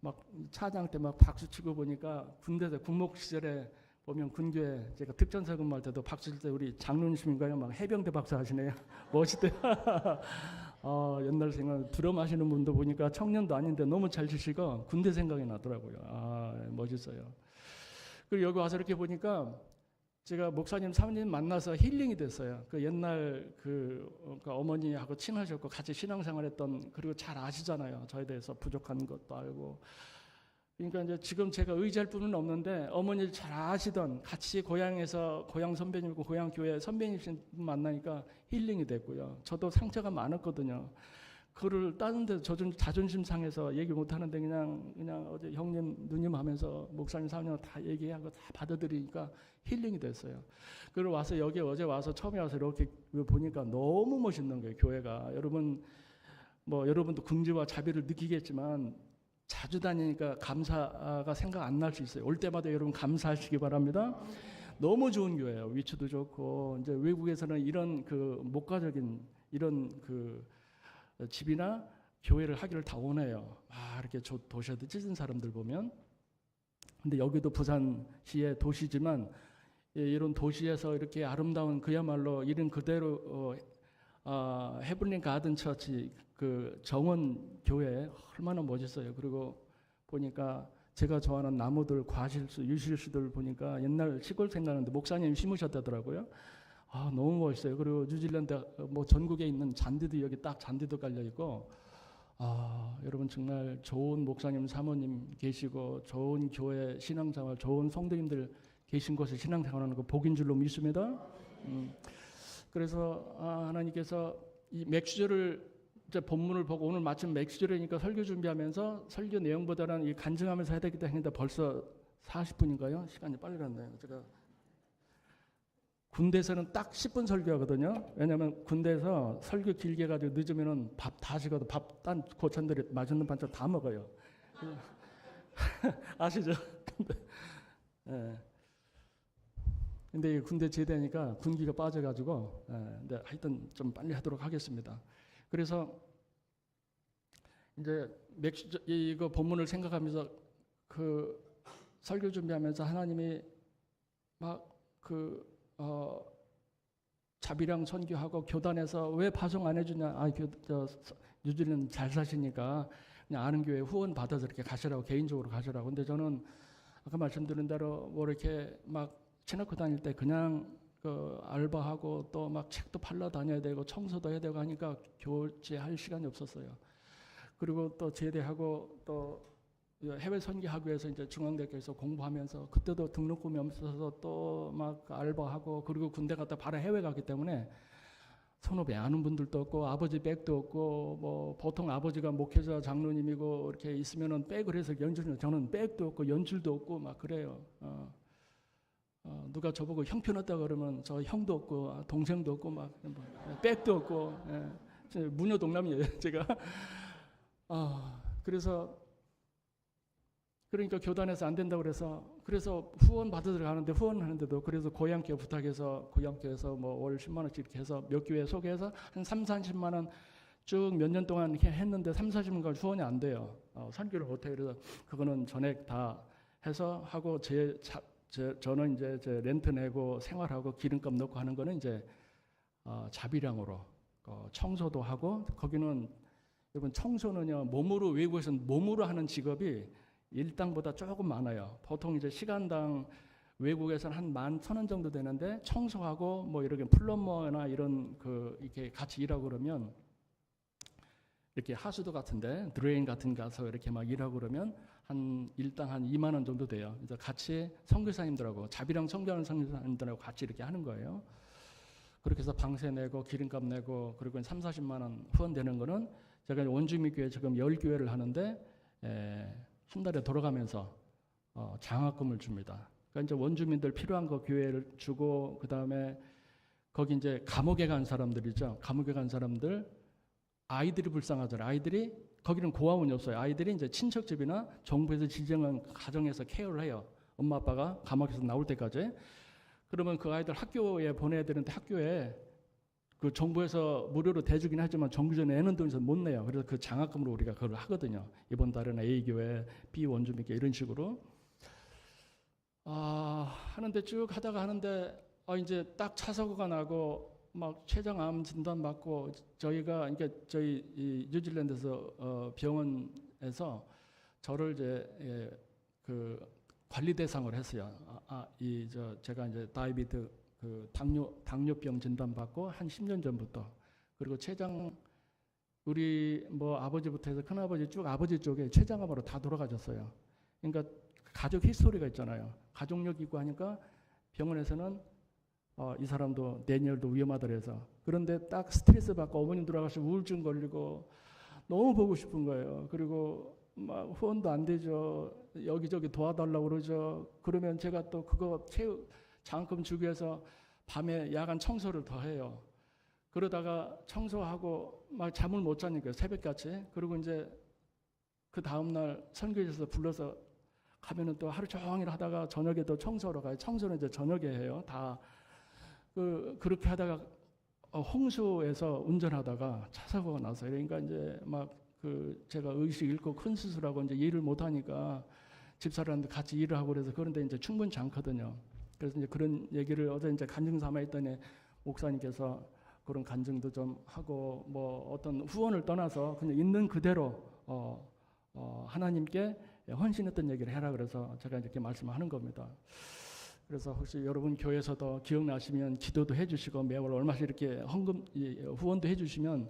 막 차장 때 막 박수 치고 보니까 군대에서 군목 시절에 보면 군교회 제가 특전사 근무할 때도 박수 칠 때 우리 장로님인가요? 막 해병대 박수 하시네요. 멋있대요. 옛날 생각 드럼 하시는 분도 보니까 청년도 아닌데 너무 잘 치시고 군대 생각이 나더라고요. 멋있어요. 그리고 여기 와서 이렇게 보니까 제가 목사님, 사모님 만나서 힐링이 됐어요. 그 옛날 그러니까 어머니하고 친하셨고 같이 신앙생활했던 그리고 잘 아시잖아요. 저에 대해서 부족한 것도 알고. 그러니까 이제 지금 제가 의지할 부분은 없는데 어머니를 잘 아시던 같이 고향에서 고향 선배님이고 고향 교회 선배님이신 분 만나니까 힐링이 됐고요. 저도 상처가 많았거든요. 그를 다른 데서 자존심 상해서 얘기 못 하는데 그냥 어제 형님 누님 하면서 목사님 사모님 다 얘기하고 다 받아들이니까 힐링이 됐어요. 그리고 와서 여기 어제 와서 처음에 와서 이렇게 보니까 너무 멋있는 거예요. 교회가. 여러분 뭐 여러분도 긍지와 자비를 느끼겠지만 자주 다니니까 감사가 생각 안 날 수 있어요. 올 때마다 여러분 감사하시기 바랍니다. 너무 좋은 교회예요. 위치도 좋고 이제 외국에서는 이런 그 목가적인 이런 그 집이나 교회를 하기를 다 원해요. 이렇게 도시에도 찢은 사람들 보면. 근데 여기도 부산시의 도시지만 이런 도시에서 이렇게 아름다운 그야말로 이름 그대로 헤블린 가든 처치 그 정원 교회 얼마나 멋있어요. 그리고 보니까 제가 좋아하는 나무들, 과실수, 유실수들 보니까 옛날 시골 생각나는데 목사님이 심으셨다더라고요. 너무 멋있어요. 그리고 뉴질랜드 뭐 전국에 있는 잔디도 여기 딱 잔디도 깔려 있고, 여러분 정말 좋은 목사님, 사모님 계시고 좋은 교회 신앙생활, 좋은 성도님들 계신 곳에 신앙생활하는 거 복인 줄로 믿습니다. 그래서 하나님께서 이 맥주절을 이제 본문을 보고 오늘 마침 맥주절이니까 설교 준비하면서 설교 내용보다는 이 간증하면서 해야 되겠다 했는데 벌써 40분인가요? 시간이 빨리 갔네요. 제가 군대에서는 딱 10분 설교하거든요. 왜냐하면 군대에서 설교 길게 해가지고 늦으면은 밥 다 식어도 밥 딴 고참들이 맛있는 반찬 다 먹어요. 아시죠? 예. 근데 군대 제대하니까 군기가 빠져가지고, 근데 하여튼 좀 빨리 하도록 하겠습니다. 그래서 이제 이거 본문을 생각하면서 그 설교 준비하면서 하나님이 막 자비랑 선교하고 교단에서 왜 파송 안 해주냐? 뉴질랜드 잘 사시니까 그냥 아는 교회 후원 받아서 이렇게 가시라고 개인적으로 가시라고. 근데 저는 아까 말씀드린 대로 뭐 이렇게 막 치놓고 다닐 때 그냥 그 알바하고 또 막 책도 팔러 다녀야 되고 청소도 해야 되고 하니까 교제할 시간이 없었어요. 그리고 또 제대하고 또 해외 선교하기 위해서 이제 중앙대학교에서 공부하면서 그때도 등록금이 없어서 또 막 알바하고 그리고 군대 갔다 바로 해외 가기 때문에 선후배 아는 분들도 없고 아버지 백도 없고 뭐 보통 아버지가 목회자 장로님이고 이렇게 있으면은 백을 해서 연주를 저는 백도 없고 연줄도 없고 막 그래요. 누가 저보고 형편없다 그러면 저 형도 없고 동생도 없고 막 백도 없고 무녀 동남이에요 제가. 그래서 그러니까 교단에서 안 된다고 그래서 후원 받으러 가는데 후원하는데도 그래서 고향교회 부탁해서 고향교회에서 뭐 월 10만 원씩 이렇게 해서 몇 교회 소개해서 한 30-40만 원 쭉 몇 년 동안 이렇게 했는데 30-40만 원 후원이 안 돼요. 선교를 못 해요. 그래서 그거는 전액 다 해서 하고 저는 이제 제 렌트 내고 생활하고 기름값 넣고 하는 거는 이제 자비량으로 청소도 하고 거기는 여러분 청소는요 몸으로 외국에서는 몸으로 하는 직업이 일당보다 조금 많아요. 보통 이제 시간당 외국에서는 한 11,000원 정도 되는데 청소하고 뭐 이렇게 플럼버나 이런 이렇게 같이 일하고 그러면 이렇게 하수도 같은데 드레인 같은 가서 이렇게 막 일하고 그러면 한 일당 한 2만 원 정도 돼요. 그래서 같이 선교사님들하고 자비랑 선교하는 선교사님들하고 같이 이렇게 하는 거예요. 그렇게 해서 방세 내고 기름값 내고 그리고 30-40만 원 후원되는 거는 제가 원주민교회 지금 10교회를 하는데 한 달에 돌아가면서 장학금을 줍니다. 그러니까 이제 원주민들 필요한 거 교회를 주고 그 다음에 거기 이제 감옥에 간 사람들이죠. 감옥에 간 사람들 아이들이 불쌍하잖아요. 아이들이 거기는 고아원이 없어요. 아이들이 이제 친척집이나 정부에서 지정한 가정에서 케어를 해요. 엄마 아빠가 감옥에서 나올 때까지. 그러면 그 아이들 학교에 보내야 되는데 학교에 그 정부에서 무료로 대주긴 하지만 정부에서 내는 돈에서 못 내요. 그래서 그 장학금으로 우리가 그걸 하거든요. 이번 달에는 A교회, B원주민교회 이런 식으로. 하는데 쭉 하다가 하는데 이제 딱 차 사고가 나고 막 췌장암 진단 받고 저희가 그러니까 저희 이 뉴질랜드에서 병원에서 저를 이제 그 관리 대상을 했어요. 제가 이제 다이비드 그 당뇨병 진단 받고 한 10년 전부터 그리고 췌장 우리 뭐 아버지부터 해서 큰아버지 쭉 아버지 쪽에 췌장암으로 다 돌아가셨어요. 그러니까 가족 히스토리가 있잖아요. 가족력 있고 하니까 병원에서는 이 사람도 내년도 위험하다 그래서 그런데 딱 스트레스 받고 어머님 돌아가시고 우울증 걸리고 너무 보고 싶은 거예요. 그리고 막 후원도 안 되죠. 여기저기 도와달라고 그러죠. 그러면 제가 또 그거 장학금 주기 위해서 밤에 야간 청소를 더 해요. 그러다가 청소하고 막 잠을 못 자니까 새벽같이. 그리고 이제 그 다음날 선교지에서 불러서 가면은 또 하루 종일 하다가 저녁에 또 청소하러 가요. 청소는 이제 저녁에 해요. 다 그렇게 하다가 홍수에서 운전하다가 차 사고가 나서 그러니까 이제 막 제가 의식 잃고 큰 수술하고 이제 일을 못 하니까 집사람들 같이 일을 하고 그래서 그런데 이제 충분치 않거든요. 그래서 이제 그런 얘기를 어제 이제 간증 삼아 했더니 목사님께서 그런 간증도 좀 하고 뭐 어떤 후원을 떠나서 그냥 있는 그대로 하나님께 헌신했던 얘기를 해라 그래서 제가 이렇게 말씀하는 겁니다. 그래서 혹시 여러분 교회에서도 기억나시면 기도도 해주시고 매월 얼마씩 이렇게 후원도 해주시면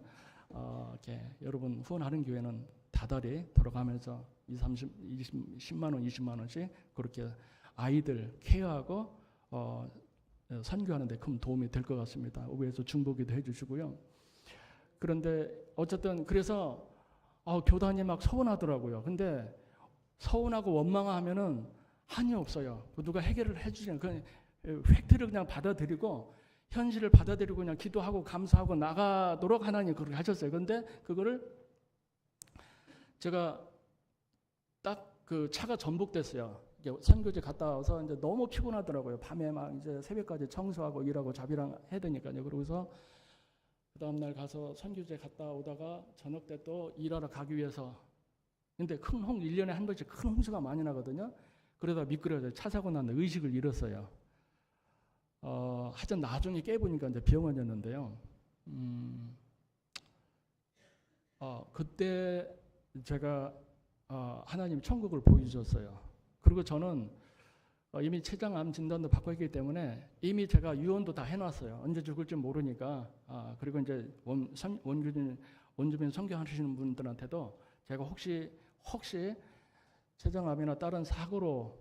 이렇게 여러분 후원하는 교회는 다달이 들어가면서 10만 원, 20만 원씩 그렇게 아이들 케어하고 선교하는 데 큰 도움이 될 것 같습니다. 위에서 중보기도 해주시고요. 그런데 어쨌든 그래서 교단이 막 서운하더라고요. 근데 서운하고 원망하면은 한이 없어요. 누가 해결을 해주시는 그 팩트를 그냥 받아들이고 현실을 받아들이고 그냥 기도하고 감사하고 나가도록 하나님 그렇게 하셨어요. 근데 그거를 제가 딱 그 차가 전복됐어요. 선교지 갔다 와서 이제 너무 피곤하더라고요. 밤에 막 이제 새벽까지 청소하고 일하고 자비랑 해야 되니까요. 그러고서 그 다음날 가서 선교지에 갔다 오다가 저녁 때 또 일하러 가기 위해서, 근데 큰 1년에 한 번씩 큰 홍수가 많이 나거든요. 그러다 미끄러져 차 사고 난 의식을 잃었어요. 하여튼 나중에 깨보니까 이제 병원이었는데요. 그때 제가 하나님 천국을 보여주셨어요. 그리고 저는 이미 췌장암 진단도 받고 있기 때문에 이미 제가 유언도 다 해놨어요. 언제 죽을지 모르니까. 그리고 이제 원주민 선교하시는 분들한테도 제가 혹시 췌장암이나 다른 사고로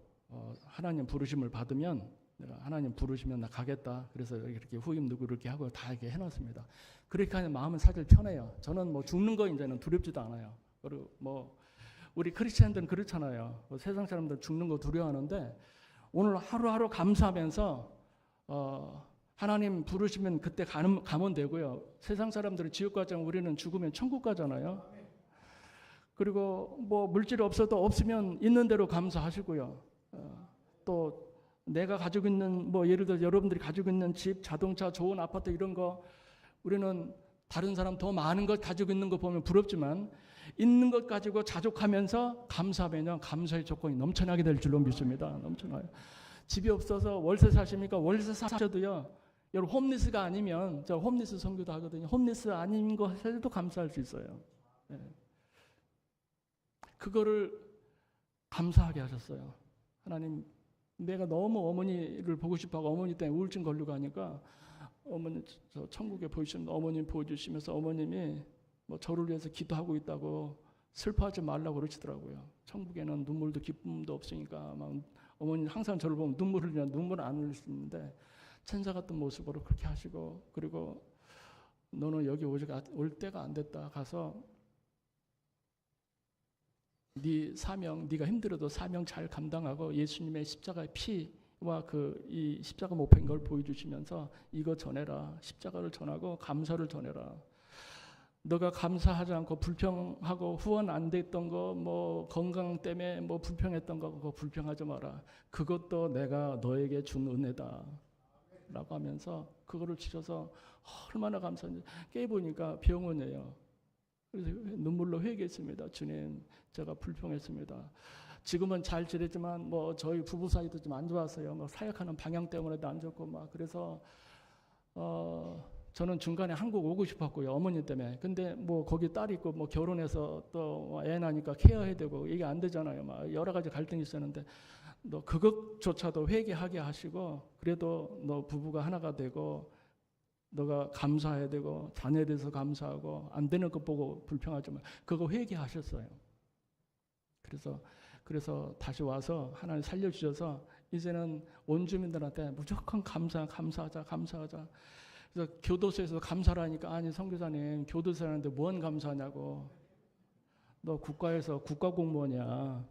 하나님 부르심을 받으면 내가 하나님 부르시면 나 가겠다. 그래서 이렇게 후임 누구 이렇게 하고 다 이렇게 해놨습니다. 그렇게 하면 마음은 사실 편해요. 저는 뭐 죽는 거 이제는 두렵지도 않아요. 그리고 뭐 우리 크리스천들은 그렇잖아요. 세상 사람들 죽는 거 두려워하는데 오늘 하루하루 감사하면서 하나님 부르시면 그때 가면 되고요. 세상 사람들은 지옥 가잖아요. 우리는 죽으면 천국 가잖아요. 그리고 뭐 물질이 없어도 없으면 있는 대로 감사하시고요. 또 내가 가지고 있는 뭐 예를 들어 여러분들이 가지고 있는 집, 자동차, 좋은 아파트 이런 거 우리는 다른 사람 더 많은 것 가지고 있는 거 보면 부럽지만 있는 것 가지고 자족하면서 감사하면 감사의 조건이 넘쳐나게 될 줄로 믿습니다. 넘쳐나요. 집이 없어서 월세 사십니까? 월세 사셔도요. 여러분 홈리스가 아니면 저 홈리스 선교도 하거든요. 홈리스 아닌 거 해도 감사할 수 있어요. 네. 그거를 감사하게 하셨어요. 하나님, 내가 너무 어머니를 보고 싶어하고 어머니 때문에 우울증 걸리고 하니까 어머니 저 천국에 보이시면 어머님 보여주시면서 어머님이 뭐 저를 위해서 기도하고 있다고 슬퍼하지 말라고 그러시더라고요. 천국에는 눈물도 기쁨도 없으니까 막 어머니 항상 저를 보면 눈물을 안 흘릴 수 있는데 천사 같은 모습으로 그렇게 하시고 그리고 너는 여기 올 때가 안 됐다. 가서 네 사명, 네가 힘들어도 사명 잘 감당하고 예수님의 십자가의 피와 이 십자가 못 팬 걸 보여주시면서 이거 전해라. 십자가를 전하고 감사를 전해라. 너가 감사하지 않고 불평하고 후원 안 됐던 거, 뭐 건강 때문에 뭐 불평했던 거 그거 불평하지 마라. 그것도 내가 너에게 준 은혜다. 라고 하면서 그거를 치셔서 얼마나 감사한지 깨보니까 병원이에요. 그래서 눈물로 회개했습니다. 주님, 제가 불평했습니다. 지금은 잘 지내지만 뭐 저희 부부 사이도 좀 안 좋았어요. 뭐 사역하는 방향 때문에도 안 좋고 막 그래서 저는 중간에 한국 오고 싶었고요. 어머니 때문에. 근데 뭐 거기 딸 있고 뭐 결혼해서 또 애 나니까 케어해야 되고 이게 안 되잖아요. 막 여러 가지 갈등이 있었는데 너 그것조차도 회개하게 하시고 그래도 너 부부가 하나가 되고 너가 감사해야 되고 자녀에 대해서 감사하고 안 되는 것 보고 불평하지 마. 그거 회개하셨어요. 그래서 다시 와서 하나님 살려주셔서 이제는 원주민들한테 무조건 감사하자. 그래서 교도소에서 감사를 하니까 아니 선교사님 교도소라는데 뭔 감사하냐고. 너 국가에서 국가공무원이야.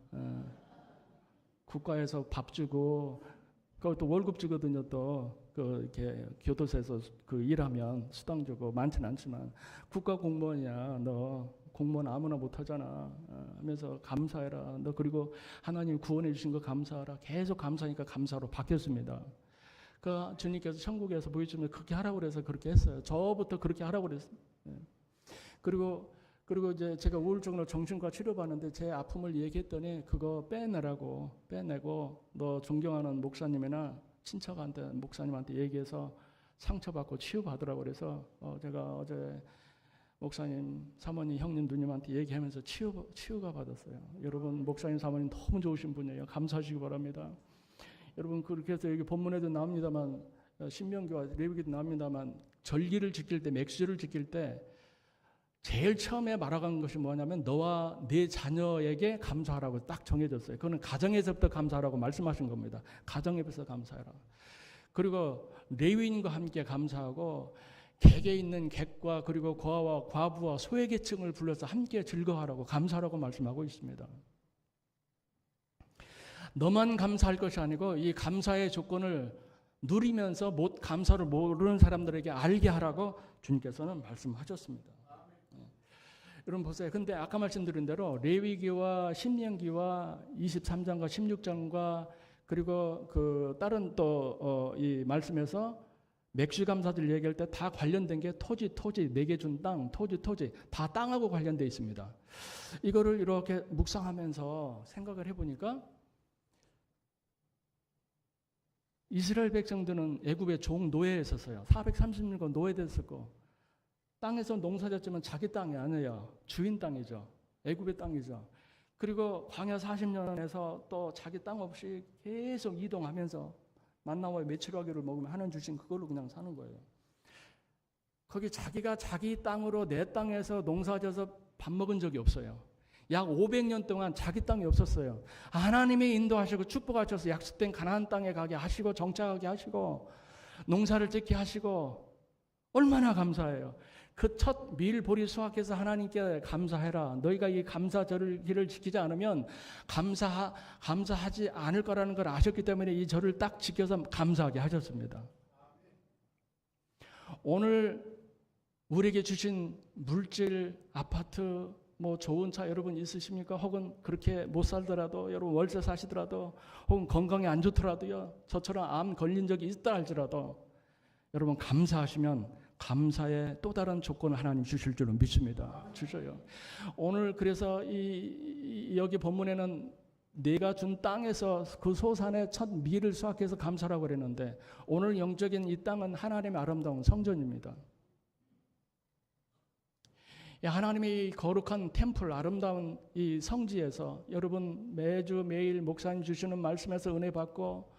국가에서 밥 주고 그것도 월급 주거든요. 또 이렇게 교도소에서 그 일하면 수당 주고 많지는 않지만 국가공무원이야. 너 공무원 아무나 못하잖아. 하면서 감사해라. 너 그리고 하나님 구원해 주신 거 감사하라. 계속 감사하니까 감사로 바뀌었습니다. 그 주님께서 천국에서 보여주면 그렇게 하라고 그래서 그렇게 했어요. 저부터 그렇게 하라고 그랬어요. 그리고 이제 제가 우울증으로 정신과 치료받는데 제 아픔을 얘기했더니 그거 빼내고 너 존경하는 목사님이나 친척한테 목사님한테 얘기해서 상처받고 치유받으라고 그래서 제가 어제 목사님, 사모님, 형님, 누님한테 얘기하면서 치유가 받았어요. 여러분 목사님, 사모님 너무 좋으신 분이에요. 감사하시기 바랍니다. 여러분 그렇게 해서 여기 본문에도 나옵니다만 신명기와 레위기도 나옵니다만 절기를 지킬 때 맥주를 지킬 때 제일 처음에 말하는 것이 뭐냐면 너와 네 자녀에게 감사하라고 딱 정해졌어요. 그거는 가정에서부터 감사하라고 말씀하신 겁니다. 가정에서 감사해라. 그리고 레위인과 함께 감사하고 객에 있는 객과 그리고 고아와 과부와 소외계층을 불러서 함께 즐거워하라고 감사하라고 말씀하고 있습니다. 너만 감사할 것이 아니고 이 감사의 조건을 누리면서 감사를 모르는 사람들에게 알게 하라고 주님께서는 말씀하셨습니다. 여러분 보세요. 근데 아까 말씀드린 대로 레위기와 신명기와 23장과 16장과 그리고 그 다른 또 이 말씀에서 맥주 감사들 얘기할 때 다 관련된 게 토지, 내게 준 땅, 토지 다 땅하고 관련되어 있습니다. 이거를 이렇게 묵상하면서 생각을 해보니까 이스라엘 백성들은 애굽의 종 노예에 있었어요. 430년간 노예됐었고 땅에서 농사졌지만 자기 땅이 아니에요. 주인 땅이죠. 애굽의 땅이죠. 그리고 광야 40년에서 또 자기 땅 없이 계속 이동하면서 만나와 메추라기를 먹으면 하나님 주신 그걸로 그냥 사는 거예요. 거기 자기가 자기 땅으로 내 땅에서 농사져서 밥 먹은 적이 없어요. 약 500년 동안 자기 땅이 없었어요. 하나님이 인도하시고 축복하셔서 약속된 가나안 땅에 가게 하시고 정착하게 하시고 농사를 짓게 하시고 얼마나 감사해요. 그 첫 밀보리 수확해서 하나님께 감사해라. 너희가 이 감사절을 길을 지키지 않으면 감사하지 않을 거라는 걸 아셨기 때문에 이 절을 딱 지켜서 감사하게 하셨습니다. 오늘 우리에게 주신 물질, 아파트, 뭐 좋은 차 여러분 있으십니까? 혹은 그렇게 못 살더라도 여러분 월세 사시더라도 혹은 건강이 안 좋더라도요. 저처럼 암 걸린 적이 있다 할지라도 여러분 감사하시면 감사의 또 다른 조건을 하나님 주실 줄은 믿습니다. 주셔요. 오늘 그래서 여기 본문에는 내가 준 땅에서 그 소산의 첫 밀을 수확해서 감사라고 그랬는데 오늘 영적인 이 땅은 하나님의 아름다운 성전입니다. 하나님의 거룩한 템플, 아름다운 이 성지에서 여러분 매주 매일 목사님 주시는 말씀에서 은혜 받고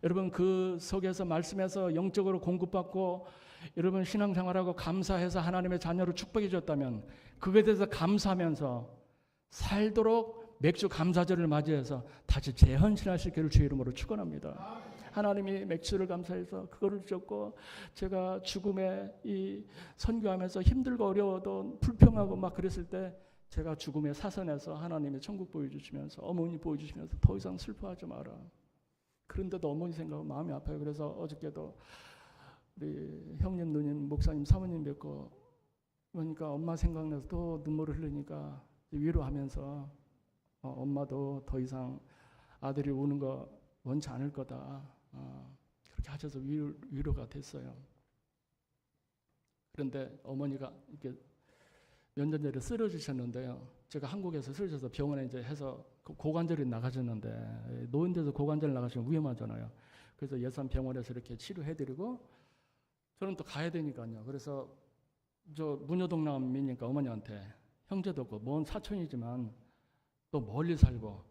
여러분 그 속에서 말씀에서 영적으로 공급받고 여러분 신앙생활하고 감사해서 하나님의 자녀로 축복해 줬다면 그것에 대해서 감사하면서 살도록 맥주 감사절을 맞이해서 다시 재헌신하실 길을 주의 이름으로 축원합니다. 하나님이 맥주를 감사해서 그거를 주셨고 제가 죽음에 이 선교하면서 힘들고 어려워도 불평하고 막 그랬을 때 제가 죽음의 사선에서 하나님의 천국 보여주시면서 어머니 보여주시면서 더 이상 슬퍼하지 마라. 그런데도 어머니 생각하면 마음이 아파요. 그래서 어저께도 우리 형님, 누님, 목사님, 사모님 뵙고 그러니까 엄마 생각나서 또 눈물을 흘리니까 위로하면서 엄마도 더 이상 아들이 우는 거 원치 않을 거다. 그렇게 하셔서 위로가 됐어요. 그런데 어머니가 이렇게 몇 년 전에 쓰러지셨는데요. 제가 한국에서 쓰러져서 병원에 이제 해서 고관절이 나가셨는데 노인돼서 고관절 나가시면 위험하잖아요. 그래서 예산 병원에서 이렇게 치료해드리고 저는 또 가야 되니까요. 그래서 저 문효동남이니까 어머니한테 형제도 없고 먼 사촌이지만 또 멀리 살고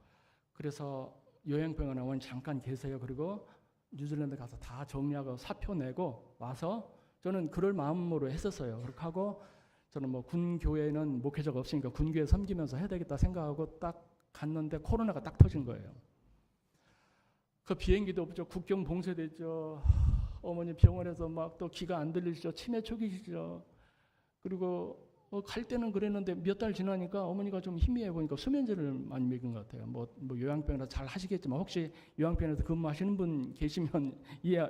그래서 요양병원에 어머니 잠깐 계세요. 그리고 뉴질랜드 가서 다 정리하고 사표 내고 와서 저는 그럴 마음으로 했었어요. 그렇게 하고 저는 뭐 군교회는 목회자가 없으니까 군교회 섬기면서 해야 되겠다 생각하고 딱 갔는데 코로나가 딱 터진 거예요. 그 비행기도 없죠. 국경 봉쇄됐죠. 어머니 병원에서 막 또 귀가 안 들리시죠. 치매 초기시죠. 그리고 갈 때는 그랬는데 몇 달 지나니까 어머니가 좀 희미해 보니까 수면제를 많이 먹은 것 같아요. 뭐 요양병원에서 잘 하시겠지만 혹시 요양병원에서 근무하시는 분 계시면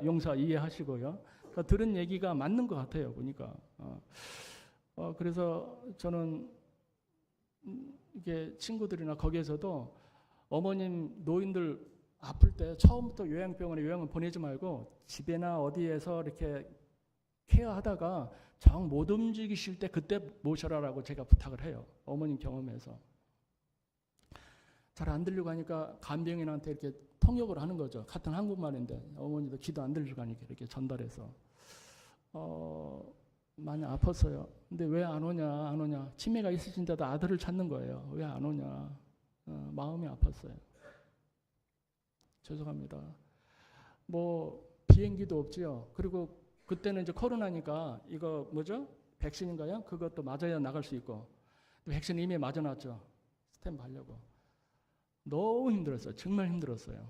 용사 이해하시고요. 그러니까 들은 얘기가 맞는 것 같아요. 보니까. 그래서 저는 이게 친구들이나 거기에서도 어머님 노인들 아플 때 처음부터 요양병원에 요양을 보내지 말고 집에나 어디에서 이렇게 케어하다가 정 못 움직이실 때 그때 모셔라라고 제가 부탁을 해요. 어머님 경험에서. 잘 안 들리고 하니까 간병인한테 이렇게 통역을 하는 거죠. 같은 한국말인데 어머니도 귀도 안 들리고 하니까 이렇게 전달해서 많이 아팠어요. 근데 왜 안 오냐. 치매가 있으신데도 아들을 찾는 거예요. 왜 안 오냐. 마음이 아팠어요. 죄송합니다. 뭐 비행기도 없지요. 그리고 그때는 이제 코로나니까 이거 뭐죠? 백신인가요? 그것도 맞아야 나갈 수 있고 백신 이미 맞아놨죠. 스탬프 하려고. 너무 힘들었어요. 정말 힘들었어요.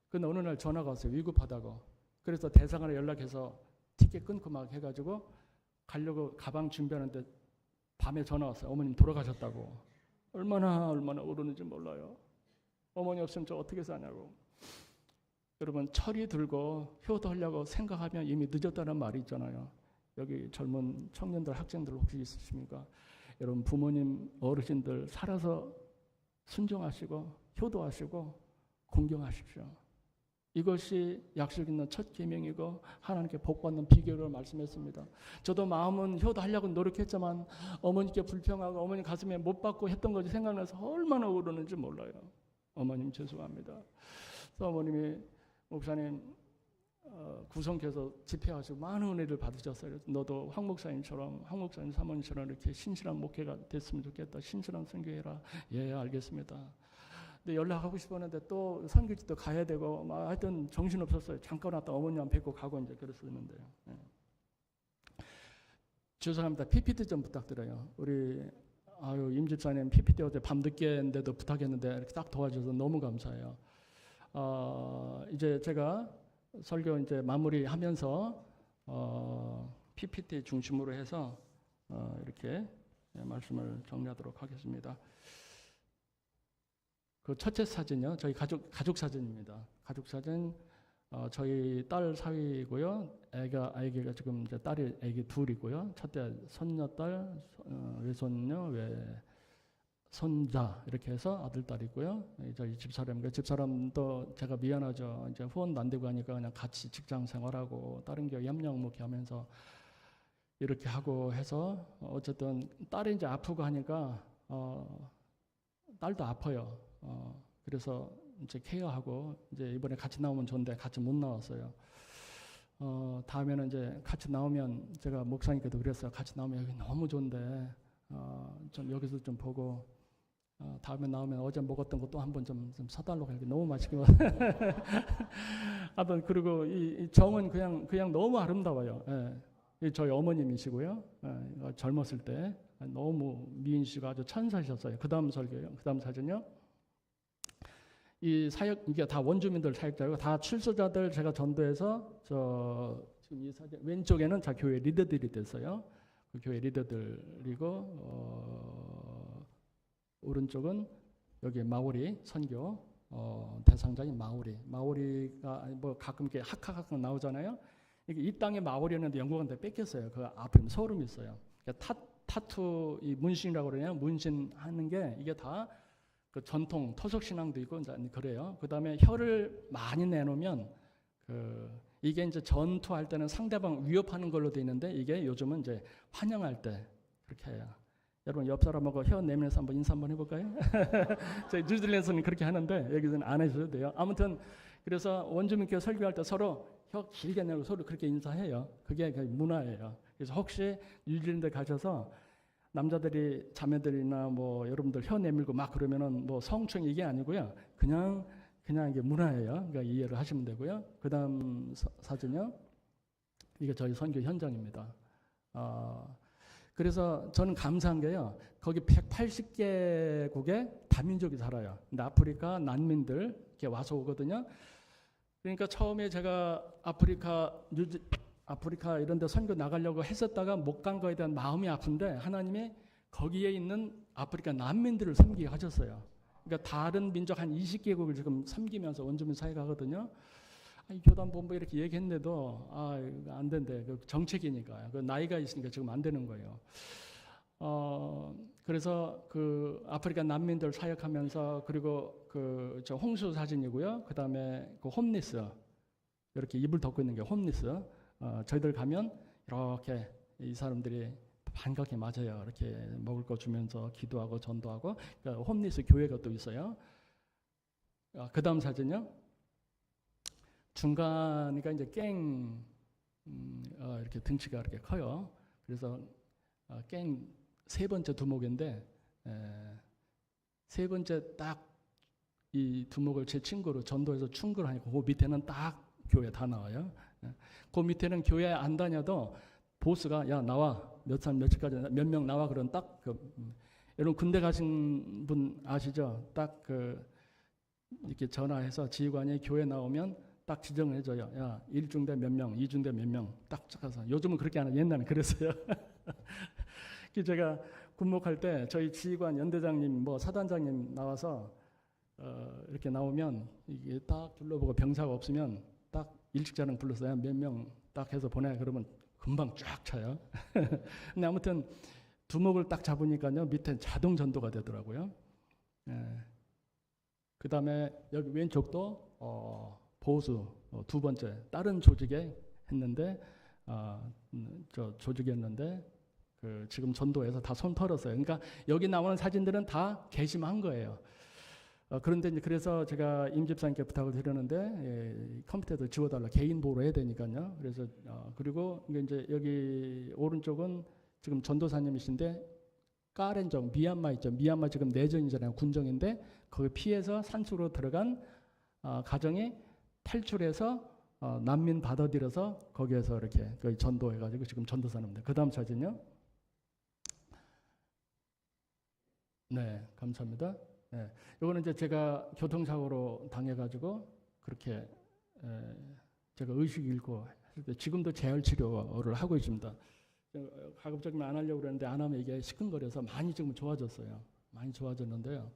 근데 어느 날 전화가 왔어요. 위급하다고. 그래서 대사관에 연락해서 티켓 끊고 막 해가지고 가려고 가방 준비하는데 밤에 전화 왔어요. 어머님 돌아가셨다고. 얼마나 오르는지 몰라요. 어머니 없으면 저 어떻게 사냐고. 여러분 철이 들고 효도하려고 생각하면 이미 늦었다는 말이 있잖아요. 여기 젊은 청년들 학생들 혹시 있으십니까? 여러분 부모님 어르신들 살아서 순종하시고 효도하시고 공경하십시오. 이것이 약속 있는 첫 계명이고 하나님께 복받는 비결을 말씀했습니다. 저도 마음은 효도하려고 노력했지만 어머니께 불평하고 어머니 가슴에 못 박고 했던 것이 생각나서 얼마나 오르는지 몰라요. 어머님 죄송합니다. 그래서 어머님이 목사님 구성해서 집회하시고 많은 은혜를 받으셨어요. 너도 황 목사님 사모님처럼 이렇게 신실한 목회가 됐으면 좋겠다. 신실한 선교해라. 예, 알겠습니다. 근데 연락하고 싶었는데 또 선교지도 가야 되고 막 하여튼 정신 없었어요. 잠깐 왔다 어머니만 뵙고 가고 이제 그랬었는데요. 예. 죄송합니다. PPT 좀 부탁드려요. 우리 임 집사님 PPT 어제 밤늦게인데도 부탁했는데 이렇게 딱 도와줘서 너무 감사해요. 이제 제가 설교 이제 마무리하면서 PPT 중심으로 해서 이렇게 말씀을 정리하도록 하겠습니다. 그 첫째 사진요, 저희 가족 사진입니다. 가족 사진, 저희 딸 사위고요. 아기가 지금 이제 딸이 아기 둘이고요. 첫째 손녀딸, 외손녀, 외손자 이렇게 해서 아들 딸이고요. 저희 집사람도 제가 미안하죠. 이제 후원도 안 되고 하니까 그냥 같이 직장 생활하고 다른 교회 협력 목회하면서 이렇게 하고 해서 어쨌든 딸이 이제 아프고 하니까 딸도 아파요. 그래서 이제 케어하고 이제 이번에 같이 나오면 좋은데 같이 못 나왔어요. 다음에는 이제 같이 나오면 제가 목사님께도 그랬어요. 같이 나오면 여기 너무 좋은데 좀 여기서 좀 보고 다음에 나오면 어제 먹었던 것도 한번 좀 사달라고 해요. 너무 맛있게 먹. 하여튼 그리고 이 정은 그냥 너무 아름다워요. 예. 저희 어머님이시고요. 예. 젊었을 때 너무 미인시고 아주 천사셨어요. 그다음 설교요. 그다음 사진요. 이 사역 이게 다 원주민들 사역자고 다 출소자들 제가 전도해서 지금 이 사진 왼쪽에는 자 교회 리더들이 됐어요. 그 교회 리더들이고 오른쪽은 여기 마오리 선교 대상자인 마오리가 뭐 가끔 이렇게 학학학 나오잖아요. 이 땅에 마오리였는데 영국한테 뺏겼어요. 그 앞에 소름이 있어요. 타투 이 문신이라고 그러냐 문신하는 게 이게 다 그 전통 토속 신앙도 있고 이제 그래요. 그다음에 혀를 많이 내놓으면 이게 이제 전투할 때는 상대방 위협하는 걸로 돼 있는데 이게 요즘은 이제 환영할 때 그렇게 해요. 여러분 옆 사람하고 혀 내면서 한번 인사 한번 해볼까요? 저희 뉴질랜드에서는 그렇게 하는데 여기서는 안 해줘도 돼요. 아무튼 그래서 원주민교회 설교할 때 서로 혀 길게 내고 서로 그렇게 인사해요. 그게 문화예요. 그래서 혹시 뉴질랜드 가셔서 남자들이 자매들이나 뭐 여러분들 혀 내밀고 막 그러면은 뭐 성추행 이게 아니고요. 그냥 이게 문화예요. 그러니까 이해를 하시면 되고요. 그다음 사진요. 이게 저희 선교 현장입니다. 그래서 저는 감사한 게요. 거기 180개국의 다민족이 살아요. 근데 아프리카 난민들 이렇게 와서 오거든요. 그러니까 처음에 제가 아프리카 이런 데 선교 나가려고 했었다가 못 간 거에 대한 마음이 아픈데 하나님이 거기에 있는 아프리카 난민들을 섬기게 하셨어요. 그러니까 다른 민족 한 20개국을 지금 섬기면서 원주민 사회가 하거든요. 이 교단본부 이렇게 얘기했는데도 안 된대. 그 정책이니까. 그 나이가 있으니까 지금 안 되는 거예요. 그래서 그 아프리카 난민들 사역하면서 그리고 저 홍수 사진이고요. 그다음에 그 홈리스 이렇게 이불 덮고 있는 게 홈리스. 저희들 가면 이렇게 이 사람들이 반갑게 맞아요. 이렇게 먹을 거 주면서 기도하고 전도하고. 그러니까 홈리스 교회가 또 있어요. 그 다음 사진요. 중간이가 이제 이렇게 등치가 이렇게 커요. 그래서 깽 세 번째 두목인데 세 번째 딱 이 두목을 제 친구로 전도해서 충고를 하니까 그 밑에는 딱 교회 다 나와요. 그 밑에는 교회 안 다녀도 보스가 야 나와 몇 살 며칠까지 몇 명 나와 그런 딱 여러분 군대 가신 분 아시죠? 딱 이렇게 전화해서 지휘관이 교회 나오면 딱 지정해줘요. 야, 1중대 몇 명, 2중대 몇 명 딱 적어서. 요즘은 그렇게 안 하고 옛날에 그랬어요. 제가 군목할 때 저희 지휘관 연대장님 뭐 사단장님 나와서 이렇게 나오면 이게 딱 둘러보고 병사가 없으면 딱 일식자랑 불러서 몇 명 딱 해서 보내. 그러면 금방 쫙 차요. 근데 아무튼 두목을 딱 잡으니까요 밑에 자동 전도가 되더라고요. 그 다음에 여기 왼쪽도 보수 두 번째 다른 조직에 했는데 저 조직이었는데 지금 전도해서 다 손 털었어요. 그러니까 여기 나오는 사진들은 다 게시만 거예요. 그런데 이제 그래서 제가 임 집사님께 부탁을 드렸는데 컴퓨터도 지워달라, 개인 보호를 해야 되니까요. 그래서 그리고 이제 여기 오른쪽은 지금 전도사님이신데 까렌정 미얀마 있죠. 미얀마 지금 내전이잖아요. 군정인데 거기 피해서 산속으로 들어간 가정이 탈출해서 난민 받아들여서 거기에서 이렇게 전도해가지고 지금 전도사님들. 그 다음 사진요. 네, 감사합니다. 네, 이거는 이제 제가 교통사고로 당해가지고 그렇게 제가 의식 잃고 했을 때 지금도 재활 치료를 하고 있습니다. 가급적이면 안 하려고 그랬는데 안 하면 이게 시큰거려서 많이 지금 좋아졌어요. 많이 좋아졌는데요.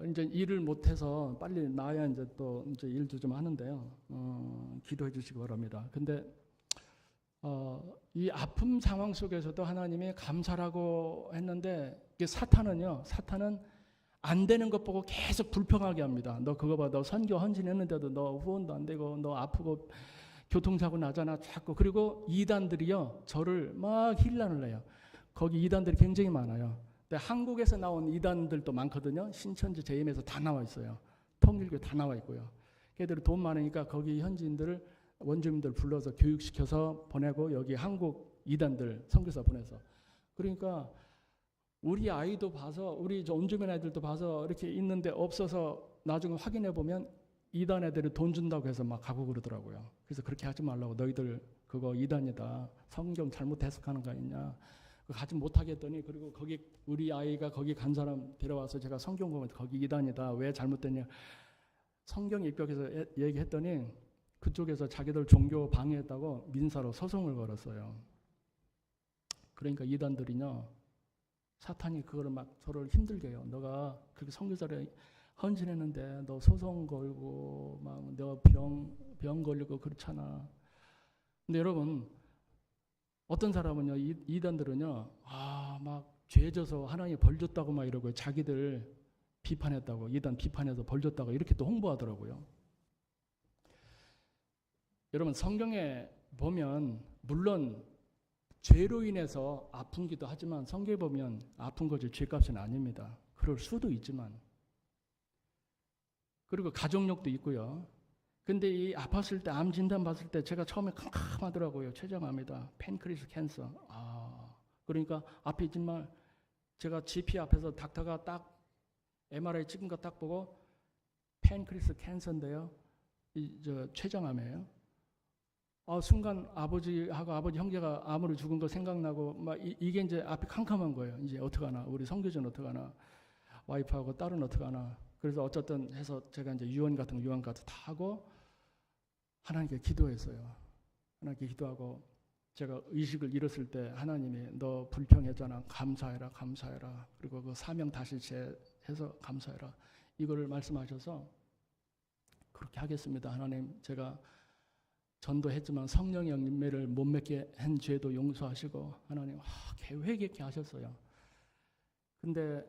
이제 일을 못해서 빨리 나야 이제 또 이제 일도 좀 하는데요. 기도해 주시기 바랍니다. 근데 이 아픔 상황 속에서도 하나님이 감사라고 했는데 사탄은 안 되는 것 보고 계속 불평하게 합니다. 너 그거 봐, 너 선교 헌신했는데도 너 후원도 안 되고 너 아프고 교통사고 나잖아 자꾸. 그리고 이단들이요 저를 막 힐난을 내요. 거기 이단들이 굉장히 많아요. 근데 한국에서 나온 이단들도 많거든요. 신천지 JM에서 다 나와 있어요. 통일교 다 나와 있고요. 걔들이 돈 많으니까 거기 현지인들을 원주민들 불러서 교육시켜서 보내고 여기 한국 이단들 선교사 보내서. 그러니까 우리 아이도 봐서 우리 원주민 아이들도 봐서 이렇게 있는데 없어서 나중에 확인해 보면 이단 애들이 돈 준다고 해서 막 가고 그러더라고요. 그래서 그렇게 하지 말라고. 너희들 그거 이단이다. 성경 잘못 해석하는 거 아니냐. 가지 못하게 했더니 그리고 거기 우리 아이가 거기 간 사람 데려와서 제가 성경 보면 거기 이단이다. 왜 잘못됐냐. 성경 입각해서 얘기했더니 그쪽에서 자기들 종교 방해했다고 민사로 소송을 걸었어요. 그러니까 이단들이요. 사탄이 그거를 막 서로를 힘들게 해요. 너가 그렇게 선교사를 헌신했는데 너 소송 걸고 막 너 병 걸리고 그렇잖아. 근데 여러분 어떤 사람은요 이단들은요 막 죄져서 하나님이 벌 줬다고 막 이러고 자기들 비판했다고 이단 비판해서 벌 줬다고 이렇게 또 홍보하더라고요. 여러분 성경에 보면 물론 죄로 인해서 아픈기도 하지만 성경에 보면 아픈 것이 죄값은 아닙니다. 그럴 수도 있지만 그리고 가족력도 있고요. 근데 이 아팠을 때 암 진단 받을 때 제가 처음에 캄캄하더라고요. 췌장암이다. 팬크리스 캔서. 그러니까 앞에 있지만 제가 GP 앞에서 닥터가 딱 MRI 찍은 거 딱 보고 팬크리스 캔서인데요. 저 췌장암이에요. 순간 아버지하고 아버지 형제가 암으로 죽은 거 생각나고 막 이게 이제 앞이 캄캄한 거예요. 이제 어떡하나 우리 성교전 어떡하나 와이프하고 딸은 어떡하나. 그래서 어쨌든 해서 제가 이제 유언 같은 다 하고 하나님께 기도했어요. 하나님께 기도하고 제가 의식을 잃었을 때 하나님이 너 불평했잖아. 감사해라. 그리고 그 사명 다시 해서 감사해라. 이거를 말씀하셔서 그렇게 하겠습니다. 하나님 제가 전도했지만 성령의 열매를 못 맺게 한 죄도 용서하시고 하나님 계획 있게 하셨어요. 근데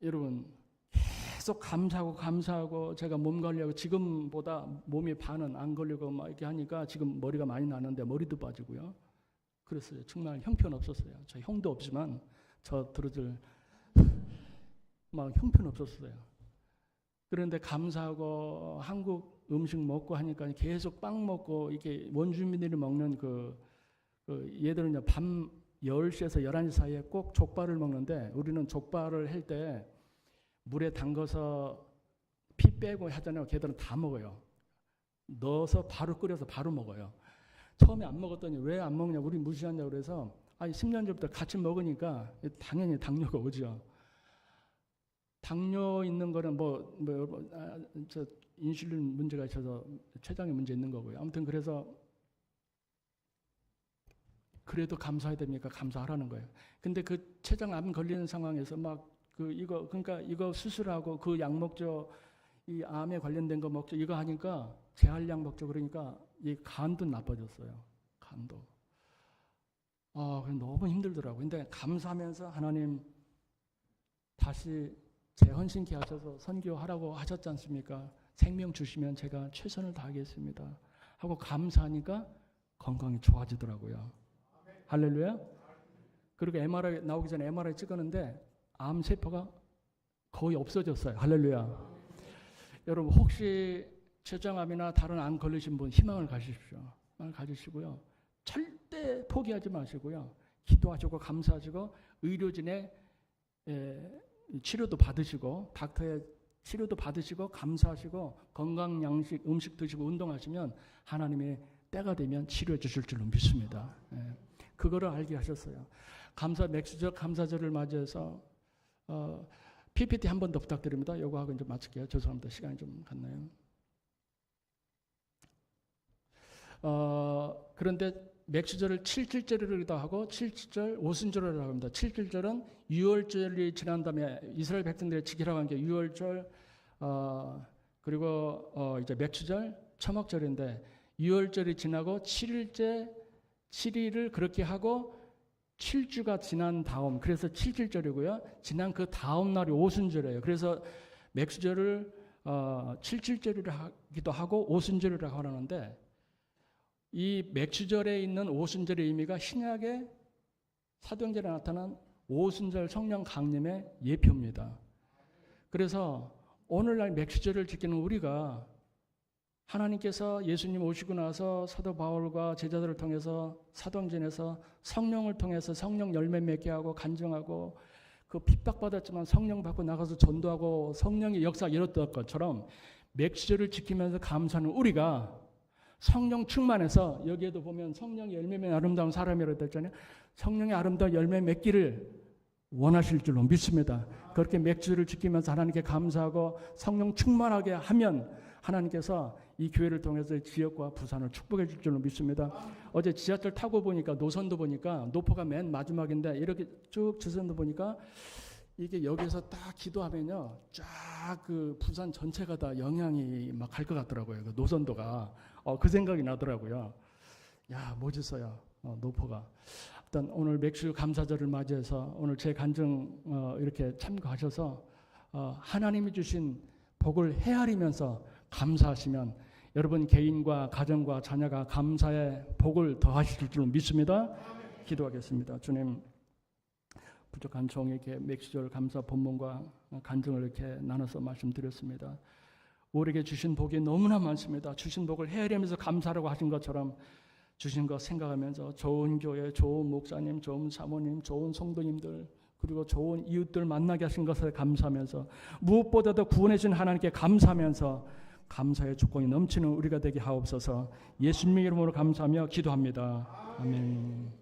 여러분 계속 감사하고 제가 몸 관리하고 지금보다 몸이 반은 안 걸리고 막 이렇게 하니까 지금 머리가 많이 나는데 머리도 빠지고요. 그랬어요. 정말 형편없었어요. 저 형도 없지만 저 들어줄 막 형편없었어요. 그런데 감사하고 한국 음식 먹고 하니까 계속 빵 먹고 이렇게 원주민들이 먹는 얘들은 밤 10시에서 11시 사이에 꼭 족발을 먹는데 우리는 족발을 할 때 물에 담가서 피 빼고 하잖아요. 걔들은 다 먹어요. 넣어서 바로 끓여서 바로 먹어요. 처음에 안 먹었더니 왜 안 먹냐 우리 무시하냐고 그래서 10년 전부터 같이 먹으니까 당연히 당뇨가 오죠. 당뇨 있는 거는 뭐 저 인슐린 문제가 있어서 췌장에 문제 있는 거고요. 아무튼 그래서 그래도 감사해야 됩니까? 감사하라는 거예요. 근데 그 췌장암 걸리는 상황에서 막 그러니까 이거 수술하고 그 약 먹죠. 이 암에 관련된 거 먹죠. 이거 하니까 제할약 먹죠. 그러니까 이 간도 나빠졌어요. 간도. 너무 힘들더라고요. 근데 감사하면서 하나님 다시 재헌신케 하셔서 선교하라고 하셨지 않습니까? 생명 주시면 제가 최선을 다하겠습니다. 하고 감사하니까 건강이 좋아지더라고요. 할렐루야. 그리고 MRI 나오기 전에 MRI 찍었는데 암 세포가 거의 없어졌어요. 할렐루야. 여러분 혹시 췌장암이나 다른 암 걸리신 분 희망을 가지십시오. 희망을 가지시고요. 절대 포기하지 마시고요. 기도하시고 감사하시고 의료진의 치료도 받으시고 닥터의 치료도 받으시고 감사하시고 건강 양식 음식 드시고 운동하시면 하나님의 때가 되면 치료해 주실 줄로 믿습니다. 그거를 알게 하셨어요. 맥주절 감사절을 맞이해서 PPT 한 번 더 부탁드립니다. 요거 하고 이제 마칠게요. 죄송합니다. 시간이 좀 갔나요? 그런데 맥주절을 7.7절이라고 하고 7.7절 오순절이라고 합니다. 7.7절은 유월절이 지난 다음에 이스라엘 백성들이 지키라고 한 게 유월절 그리고 이제 맥주절 초막절인데 유월절이 지나고 7일째 7일을 그렇게 하고 7주가 지난 다음 그래서 7.7절이고요. 지난 그 다음 날이 오순절이에요. 그래서 맥주절을 7.7절이라 하기도 하고 오순절이라고 하는데 이 맥주절에 있는 오순절의 의미가 신약의 사도행전에 나타난 오순절 성령 강림의 예표입니다. 그래서 오늘날 맥주절을 지키는 우리가 하나님께서 예수님 오시고 나서 사도 바울과 제자들을 통해서 사도행전에서 성령을 통해서 성령 열매 맺게 하고 간증하고 그 핍박받았지만 성령 받고 나가서 전도하고 성령의 역사가 일어났던 것처럼 맥주절을 지키면서 감사하는 우리가 성령 충만해서 여기에도 보면 성령의 열매 맺는 아름다운 사람이라고 했잖아요. 성령의 아름다운 열매 맺기를 원하실 줄로 믿습니다. 그렇게 맥주를 지키면서 하나님께 감사하고 성령 충만하게 하면 하나님께서 이 교회를 통해서 지역과 부산을 축복해 줄 줄로 믿습니다. 어제 지하철 타고 보니까 노선도 보니까 노포가 맨 마지막인데 이렇게 쭉 지선도 보니까 이게 여기서 딱 기도하면요 쫙 그 부산 전체가 다 영향이 막 갈 것 같더라고요. 그 노선도가 그 생각이 나더라고요. 야 멋있어요. 노포가. 일단 오늘 맥주 감사절을 맞이해서 오늘 제 간증 이렇게 참가하셔서 하나님이 주신 복을 헤아리면서 감사하시면 여러분 개인과 가정과 자녀가 감사의 복을 더하실 줄 믿습니다. 기도하겠습니다. 주님 부족한 종에게 맥주절 감사 본문과 간증을 이렇게 나눠서 말씀드렸습니다. 우리에게 주신 복이 너무나 많습니다. 주신 복을 헤아리면서 감사라고 하신 것처럼 주신 것 생각하면서 좋은 교회, 좋은 목사님, 좋은 사모님, 좋은 성도님들 그리고 좋은 이웃들 만나게 하신 것을 감사하면서 무엇보다도 구원해 주신 하나님께 감사하면서 감사의 조건이 넘치는 우리가 되게 하옵소서. 예수님의 이름으로 감사하며 기도합니다. 아멘.